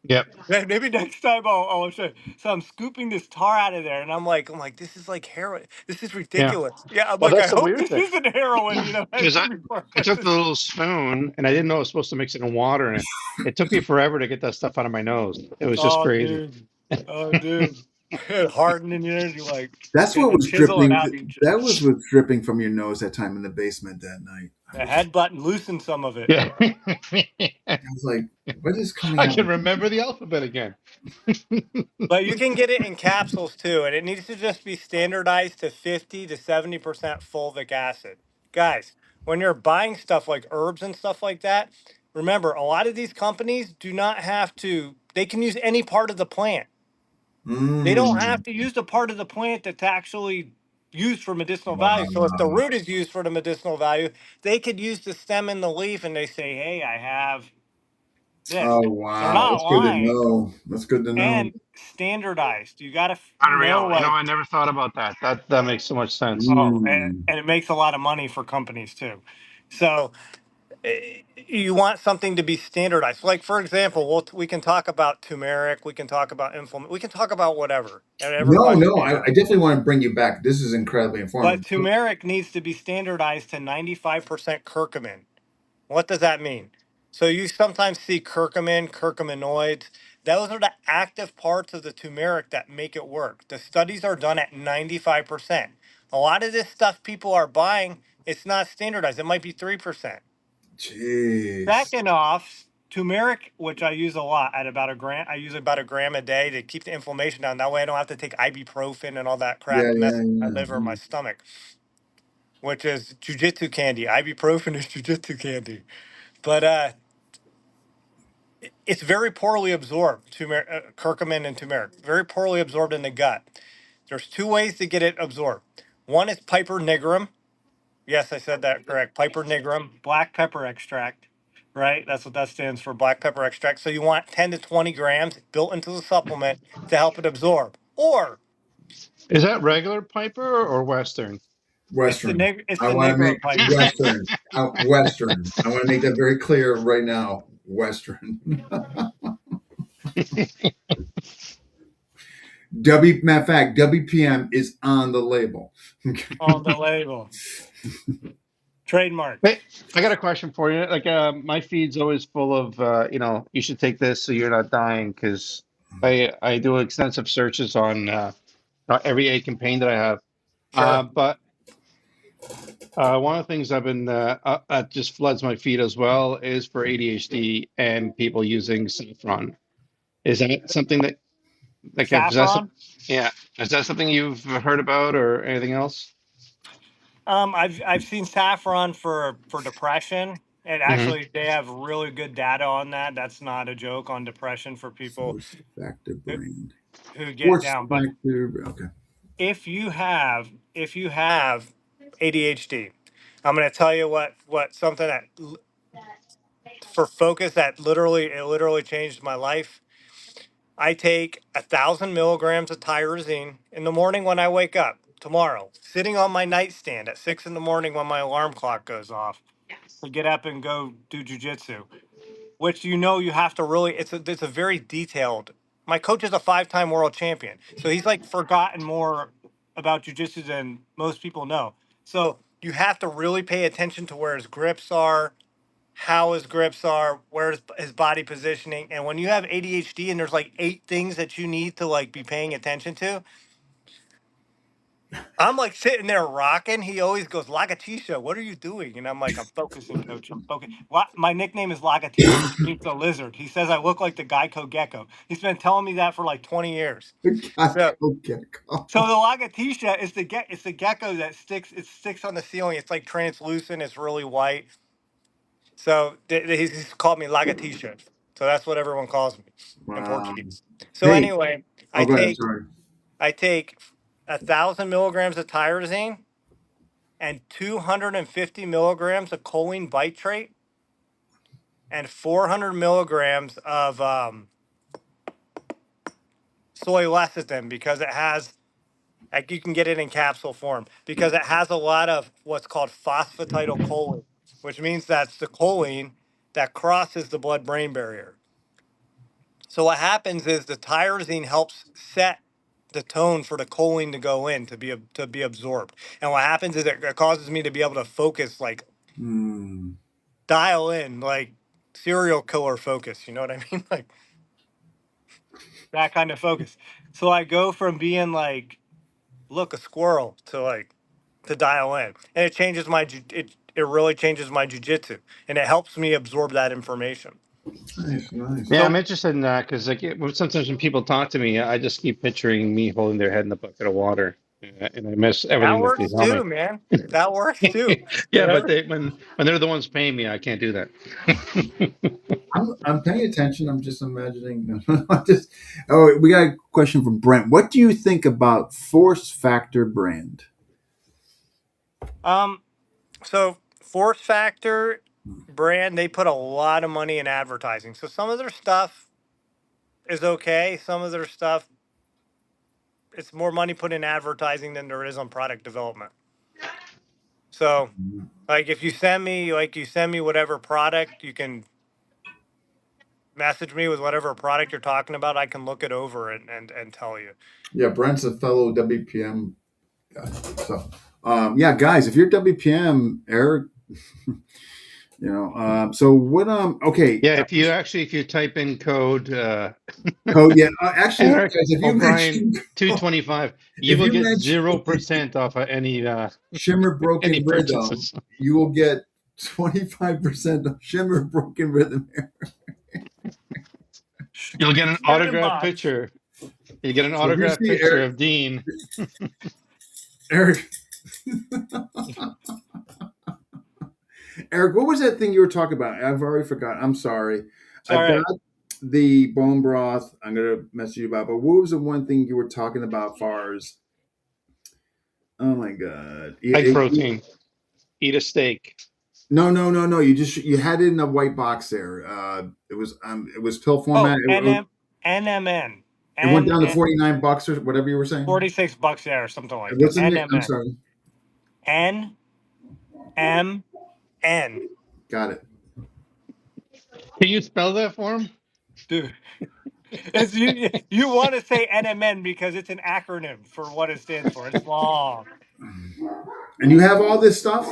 Yep. Maybe next time I'll show you. So I'm scooping this tar out of there, and I'm like, this is like heroin. This is Yeah. ridiculous. Yeah, I'm Well, like, I that's the hope weird this thing. isn't heroin. Because Before I took the little spoon and I didn't know I was supposed to mix it in water, and it took me forever to get that stuff out of my nose. It was just oh, crazy. dude, oh, dude, hardening your energy, like That's what gonna was chisel it dripping. out. That was what's dripping from your nose that time in the basement that night. The head button loosened some of it. Yeah. I was like, what is coming I out? can remember the alphabet again. But you can get it in capsules too, and it needs to just be standardized to 50 to 70% fulvic acid. Guys, when you're buying stuff like herbs and stuff like that, remember a lot of these companies do not have to, they can use any part of the plant. They don't Mm. have to use the part of the plant that's actually used for medicinal value. So if the Wow. root is used for the medicinal value, they could use the stem and the leaf and they say, hey, I have this. Oh They're wow, not that's good to lying know. That's good to know. and standardized. You got to know Unreal. You know, like, I never thought about that. That makes so much sense. oh, Mm. and it makes a lot of money for companies too. So you want something to be standardized. Like for example, we can talk about turmeric, we can talk about inflammation, we can talk about whatever, and No, everybody. no, I definitely want to bring you back. This is incredibly But informative. turmeric needs to be standardized to 95% curcumin. What does that mean? So you sometimes see curcumin, curcuminoids. Those are the active parts of the turmeric that make it work. The studies are done at 95%. A lot of this stuff people are buying, it's not standardized. It might be 3%. Jeez. Second off, turmeric, which I use a lot at about a gram, I use about a gram a day to keep the inflammation down. That way I don't have to take ibuprofen and all that crap Yeah, to yeah, mess with my yeah. liver and my stomach, which is jujitsu candy. Ibuprofen is jujitsu candy. But it's very poorly absorbed, curcumin and turmeric, very poorly absorbed in the gut. There's two ways to get it absorbed. One is piper nigrum. Yes, I said that correct. Piper nigrum, black pepper extract, right? That's what that stands for, black pepper extract. So you want 10 to 20 grams built into the supplement to help it absorb. Or Is that regular Piper or Western? Western. it's I the want to make nigrum piper. Western. Western. I want to make that very clear right now. Western. Matter of fact, WPM is on the label. On the label. Trademark. Hey, I got a question for you. Like, my feed's always full of, you should take this so you're not dying, because I do extensive searches on every ache and pain that I have. Sure. But one of the things I've been that just floods my feed as well is for ADHD and people using saffron. Is that something is that Saffron. yeah, is that something you've heard about or anything else? I've seen saffron for depression, and Hmm. actually they have really good data on that. That's not a joke on depression for people Force factor who, brain. who get Force down. But factor. Okay. if you have ADHD, I'm going to tell you what something that for focus that literally changed my life. I take 1,000 milligrams of tyrosine in the morning when I wake up tomorrow, sitting on my nightstand at 6 in the morning when my alarm clock goes off to get up and go do jujitsu, which you have to really, it's a very detailed. My coach is a 5-time world champion. So he's like forgotten more about jujitsu than most people know. So you have to really pay attention to where his grips are, how his grips are, where his body positioning. And when you have ADHD and there's like 8 things that you need to like be paying attention to, I'm like sitting there rocking. He always goes, Lagatisha, what are you doing? And I'm like, I'm focusing, coach. I'm focusing. My nickname is Lagatisha, which means the lizard. He says I look like the Geico gecko. He's been telling me that for like 20 years. God, So, okay. so the Lagatisha is it's the gecko that sticks on the ceiling. It's like translucent. It's really white. So he's called me Lagatisha. So that's what everyone calls me in Wow. Portuguese. So Hey. anyway, Oh, I go ahead. take Sorry. I take 1,000 milligrams of tyrosine and 250 milligrams of choline bitrate and 400 milligrams of soy lecithin because it has, like, you can get it in capsule form because it has a lot of what's called phosphatidylcholine, which means that's the choline that crosses the blood-brain barrier. So what happens is the tyrosine helps set the tone for the choline to go in to be absorbed. And what happens is it causes me to be able to focus, like Hmm. dial in, like serial killer focus. You know what I mean? Like that kind of focus. So I go from being like, look, a squirrel to like to dial in, and it changes my it really changes my jujitsu, and it helps me absorb that information. Nice, nice. Yeah, I'm So interested in that because sometimes when people talk to me, I just keep picturing me holding their head in a bucket of water, and I miss that everything that they works tell me. too, man. That works too. You Yeah, but know? when they're the ones paying me, I can't do that. I'm paying attention. I'm just imagining. just oh, we got a question from Brent. What do you think about Force Factor brand? Um. So Force Factor brand, they put a lot of money in advertising. So some of their stuff is okay. Some of their stuff, it's more money put in advertising than there is on product development. So like if you send me whatever product, you can message me with whatever product you're talking about. I can look it over and tell you. Yeah, Brent's a fellow WPM guy. So, yeah, guys, if you're WPM, Eric, so what? Okay, Yeah, if you type in code code. Yeah, actually, Eric guys, if you O'Brien mention 225, you if will you get mention 0% off of any Shimmer any Broken Rhythm, purchases. you will get 25% of Shimmer Broken Rhythm. You'll get an Share in autographed box. picture. You get an So if you autographed see picture of Dean. Eric, Eric, what was that thing you were talking about? I've already forgotten. I'm sorry. It's all I've got right. the bone broth. I'm gonna message you about. But what was the one thing you were talking about? Far as oh my god, High protein. Eat a steak. no. You had it in a white box there. It was pill Oh, format. NMN. It went down to N 49 bucks or whatever you were saying. 46 bucks there or something like that. What's in it? I'm NMN. sorry. NMN. Got it. Can you spell that for him? Dude. It's, you want to say NMN because it's an acronym for what it stands for. It's long. And you have all this stuff?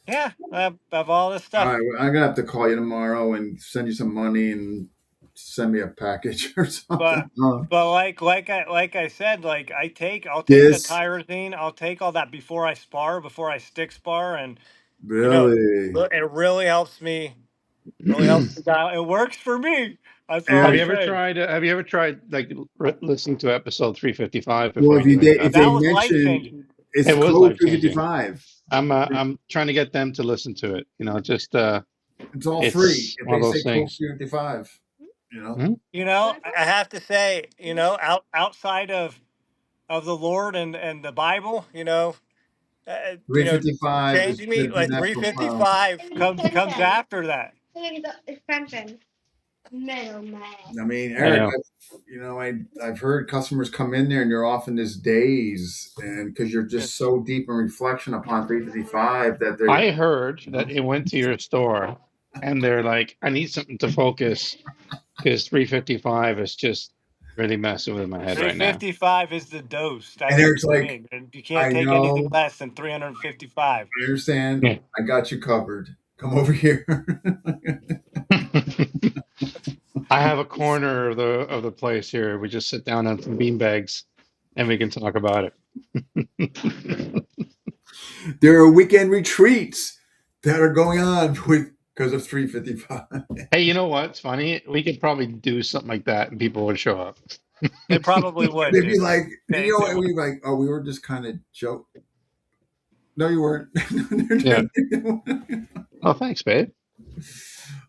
Yeah, I have all this All stuff. right, well, I'm gonna have to call you tomorrow and send you some money and send me a package or something. But like I said, like I'll take the This tyrosine, I'll take all that before I stick spar, and you know, really, it really helps me dial. It works for me. That's all Have I'm Eric. you ever saying. tried? Have you ever tried like listening to episode 355 Well, before you do any of if that? they That was life mention changing. it's It was code life changing. 355, I'm trying to get them to listen to it. You know, just it's all free. it's If one they of say those code things. 355, you know, Hmm? I have to say, outside of the Lord and the Bible, you know, 355 is change me the like national pound. 355 comes after that. I mean, I Eric, know. I've heard customers come in there and you're off in this daze, and because you're just It's so deep in reflection upon 355 that they're, I heard you that know, it went to your store and they're like, I need something to focus because 355 is just really messing with my head right now. 355 is the dose. and That's what Eric's you like, need. And you can't I take anything know, less than 355. I understand, Yeah. I got you covered. Come over here. I have a corner of the place here. We just sit down on some bean bags and we can talk about it. There are weekend retreats that are going on with because of 355. Hey, you know what's funny? We could probably do something like that and people would show up. They probably would, They'd be dude. like, They, they and would. we'd be like, oh, we were just kind of joke. No, you weren't. Yeah. Oh, thanks, babe.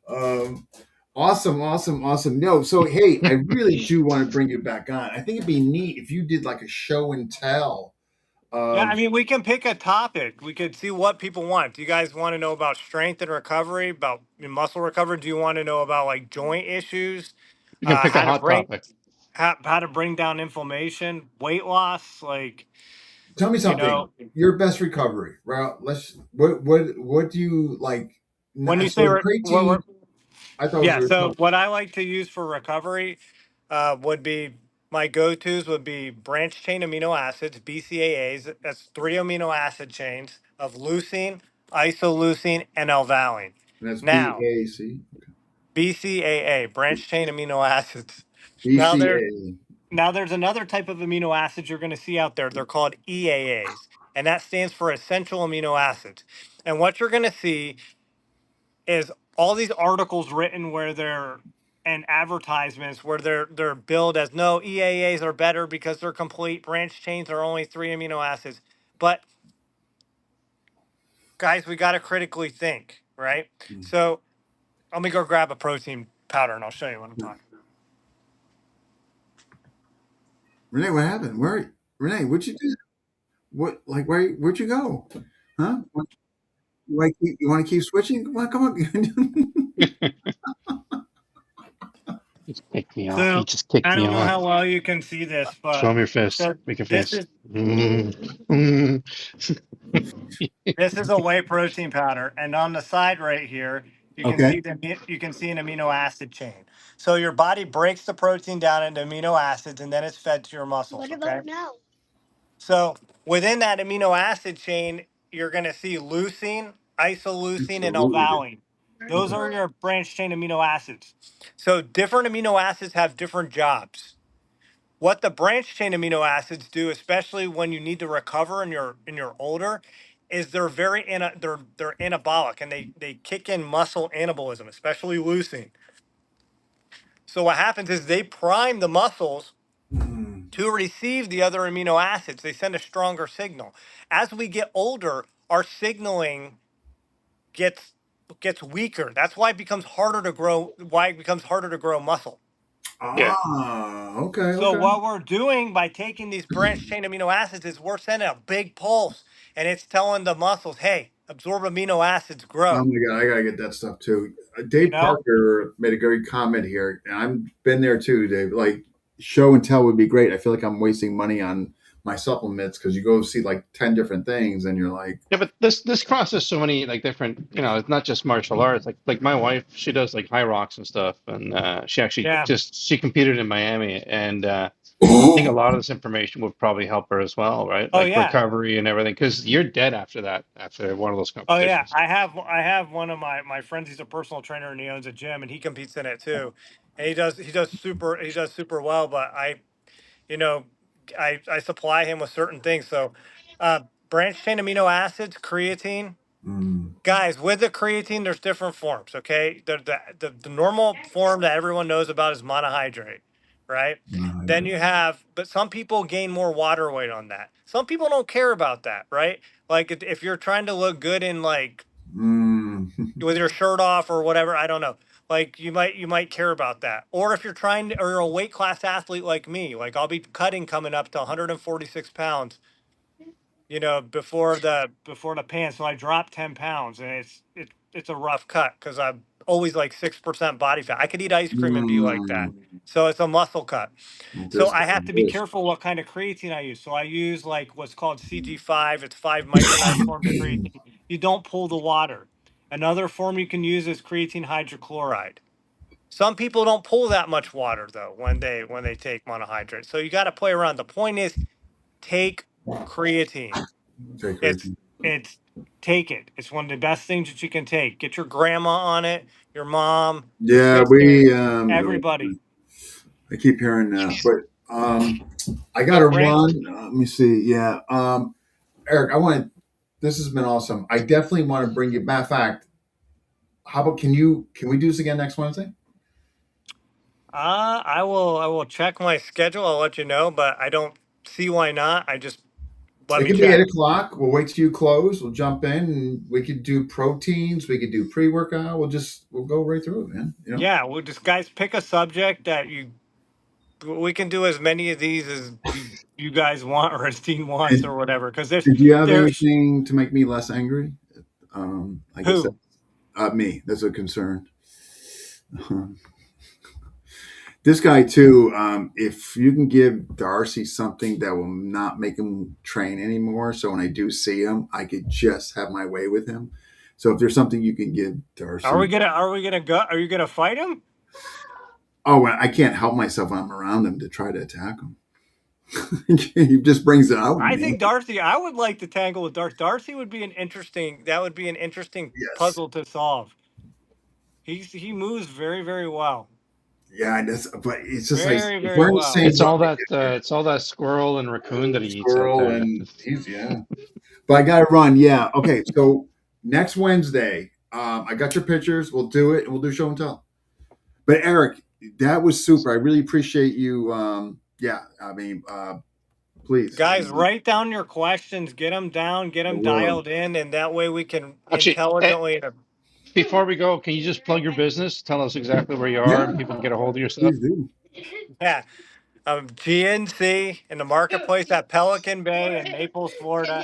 um, awesome. No, so hey, I really do want to bring you back on. I think it'd be neat if you did like a show and tell Yeah, of. I mean, we can pick a topic. We could see what people want. Do you guys want to know about strength and recovery, about muscle recovery? Do you want to know about like joint issues, You can pick a how to hot bring topic. how to bring down inflammation, weight loss? Like, Tell me you something. know, Your best recovery. Well, let's. What do you like? when you So say creatine. I thought yeah. we were So talking. what I like to use for recovery would be my go-tos would be branched chain amino acids, BCAAs. That's three amino acid chains of leucine, isoleucine, and L-valine. And that's Now, BAC. BCAA, branched chain amino acids. Now there BCA. now there's another type of amino acids you're going to see out there. They're called EAAs. and that stands for essential amino acids. And what you're going to see is all these articles written where they're and advertisements where they're billed as no EAAs are better because they're complete. Branch chains are only 3 amino acids. But guys, we got to critically think, right? So let me go grab a protein powder and I'll show you what I'm talking about. Renee, what happened? Renee, what'd you do? What, like, where'd you go? Huh? You want to keep switching? Come on. He just kicked me off. He So just kicked I me don't know off. how well you can see this, Show but him your fist. so Make a this face. is this is a whey protein powder, and on the side right here, you can Okay. see you can see an amino acid chain. So your body breaks the protein down into amino acids, and then it's fed to your muscles. What about now? So within that amino acid chain, you're going to see leucine, isoleucine, and Absolutely. L-valine. Those are your branch chain amino acids. So different amino acids have different jobs. What the branch chain amino acids do, especially when you need to recover and you're older, is they're they're anabolic and they kick in muscle anabolism, especially leucine. So what happens is they prime the muscles Mm. to receive the other amino acids. They send a stronger signal. As we get older, our signaling gets weaker. That's why it becomes harder to grow. Why it becomes harder to grow muscle. Yeah. So Okay. what we're doing by taking these branched chain amino acids is we're sending a big pulse, and it's telling the muscles, "Hey, absorb amino acids, Oh grow." my God, I gotta get that stuff too. You Dave know? Parker made a great comment here, and I've been there too, Dave. Like, show and tell would be great. I feel like I'm wasting money on my supplements because you go see like 10 different things, and you're like, Yeah, but this crosses so many like different, it's not just martial arts. Like my wife, she does like high rocks and stuff, and she actually Yeah. she competed in Miami, and I think a lot of this information would probably help her as well, right? Oh Like yeah. recovery and everything, because you're dead after that, after one of those Oh yeah. competitions. I have one of my friends. He's a personal trainer and he owns a gym and he competes in it too. And he does super well. But you know, I supply him with certain things. So, branched chain amino acids, creatine. mm, Guys, with the creatine, there's different forms. Okay, the normal form that everyone knows about is monohydrate, right? Then you have, but some people gain more water weight on that. Some people don't care about that, right? Like if you're trying to look good in like mm. with your shirt off or whatever, I don't know. Like you might care about that. Or if you're trying to, or you're a weight class athlete like me, like I'll be cutting coming up to 146 pounds, before the pan. So I dropped 10 pounds, and it's a rough cut because I'm always like 6% body fat. I could eat ice cream and be like that. Mm. So it's a muscle cut. So This I guy, have to be this. careful what kind of creatine I use. So I use like what's called CG5. It's 5 micronized forms of creatine. You don't pull the water. Another form you can use is creatine hydrochloride. Some people don't pull that much water though when they take monohydrate. So you got to play around. The point is take creatine. Take It's creatine. it's take it. It's one of the best things that you can take. Get your grandma on it, your mom, your Yeah, sister, you're everybody. right. I keep hearing that, but I So gotta branch. run. Let me see. Yeah, Eric, I want. This has been awesome. I definitely want to bring you. Matter of fact, how about can we do this again next Wednesday? I will check my schedule. I'll let you know, but I don't see why not. I just let It me could be check. 8 o'clock. We'll wait till you close. We'll jump in. And we could do proteins. We could do pre-workout. We'll go right through it, man. Yeah, we'll just guys pick a subject that we can do as many of these as you guys want or as Dean wants And or whatever. Because there's did you have there's anything to make me less angry? I guess that who me. That's a concern. This guy too. If you can give Darcy something that will not make him train anymore, so when I do see him, I could just have my way with him. So if there's something you can give are we Darcy, gonna are we gonna go? Are you gonna fight him? oh, well, I can't help myself when I'm around him to try to attack him. He just brings it out in I me. think Darcy. I would like to tangle with Darcy. Darcy would be an interesting. That would be an interesting Yes. puzzle to solve. He moves very very well. Yeah, but it's just like Very if very we're in the well. same boat, It's all that squirrel and raccoon that he eats out squirrel, there. and he's yeah. But I got to run. Yeah. Okay. So next Wednesday, I got your pictures. We'll do it and we'll do show and tell. But Eric, that was super. I really appreciate you. Yeah. I mean, please. Guys, write down your questions, get them down, get I them will. dialed in, and that way we can Actually, intelligently. before we go, can you just plug your business? Tell us exactly where you are Yeah. and people can get a hold of your stuff. Please do. Yeah, GNC in the marketplace at Pelican Bay in Naples, Florida.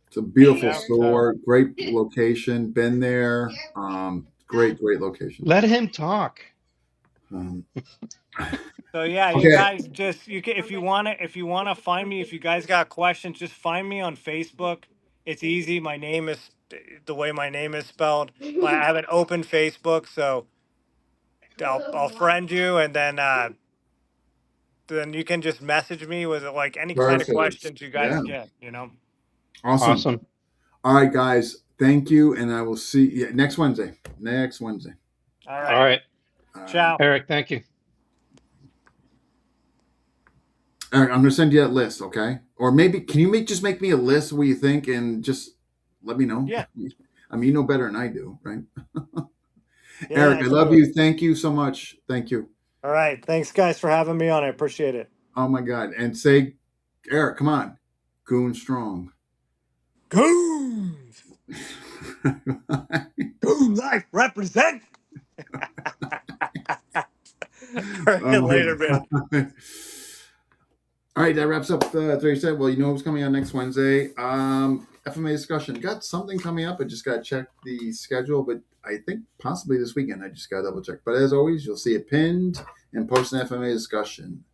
It's a beautiful Yeah, so, store. Great location. Been there. Great location. Let him talk. Um, so yeah, you okay. guys just you can if you wanna find me, if you guys got questions, just find me on Facebook. It's easy. My name is the way my name is spelled. I have an open Facebook, so I'll friend you, and then you can just message me with like any kind of Perfect. questions you Yeah. guys get. You know. Awesome. Awesome. All right, guys. Thank you, and I will see you next Wednesday. Next Wednesday. All All right. right. Ciao. Eric, thank you. Eric, I'm gonna send you that list, okay? Or maybe can you just make me a list of what you think and just let me know? Yeah. I mean, you know better than I do, right? Yeah. Eric, I love Absolutely. you. Thank you so much. Thank you. All right. Thanks, guys, for having me on. I appreciate it. Oh my God. And say, Eric, come on. Goon strong. Goons. Goon life represent. All right. Oh Later, my man. God. All right, that wraps up the said. Well, you know what's coming on next Wednesday. FMA discussion. Got something coming up. I just got to check the schedule, but I think possibly this weekend. I just got to double check. But as always, you'll see it pinned and posted in FMA discussion.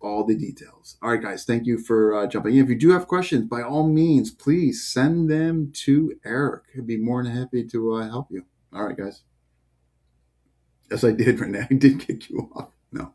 All the details. All right, guys. Thank you for jumping in. If you do have questions, by all means, please send them to Eric. He'd be more than happy to help you. All right, guys. Yes, I did, Renee. I did kick you off. No.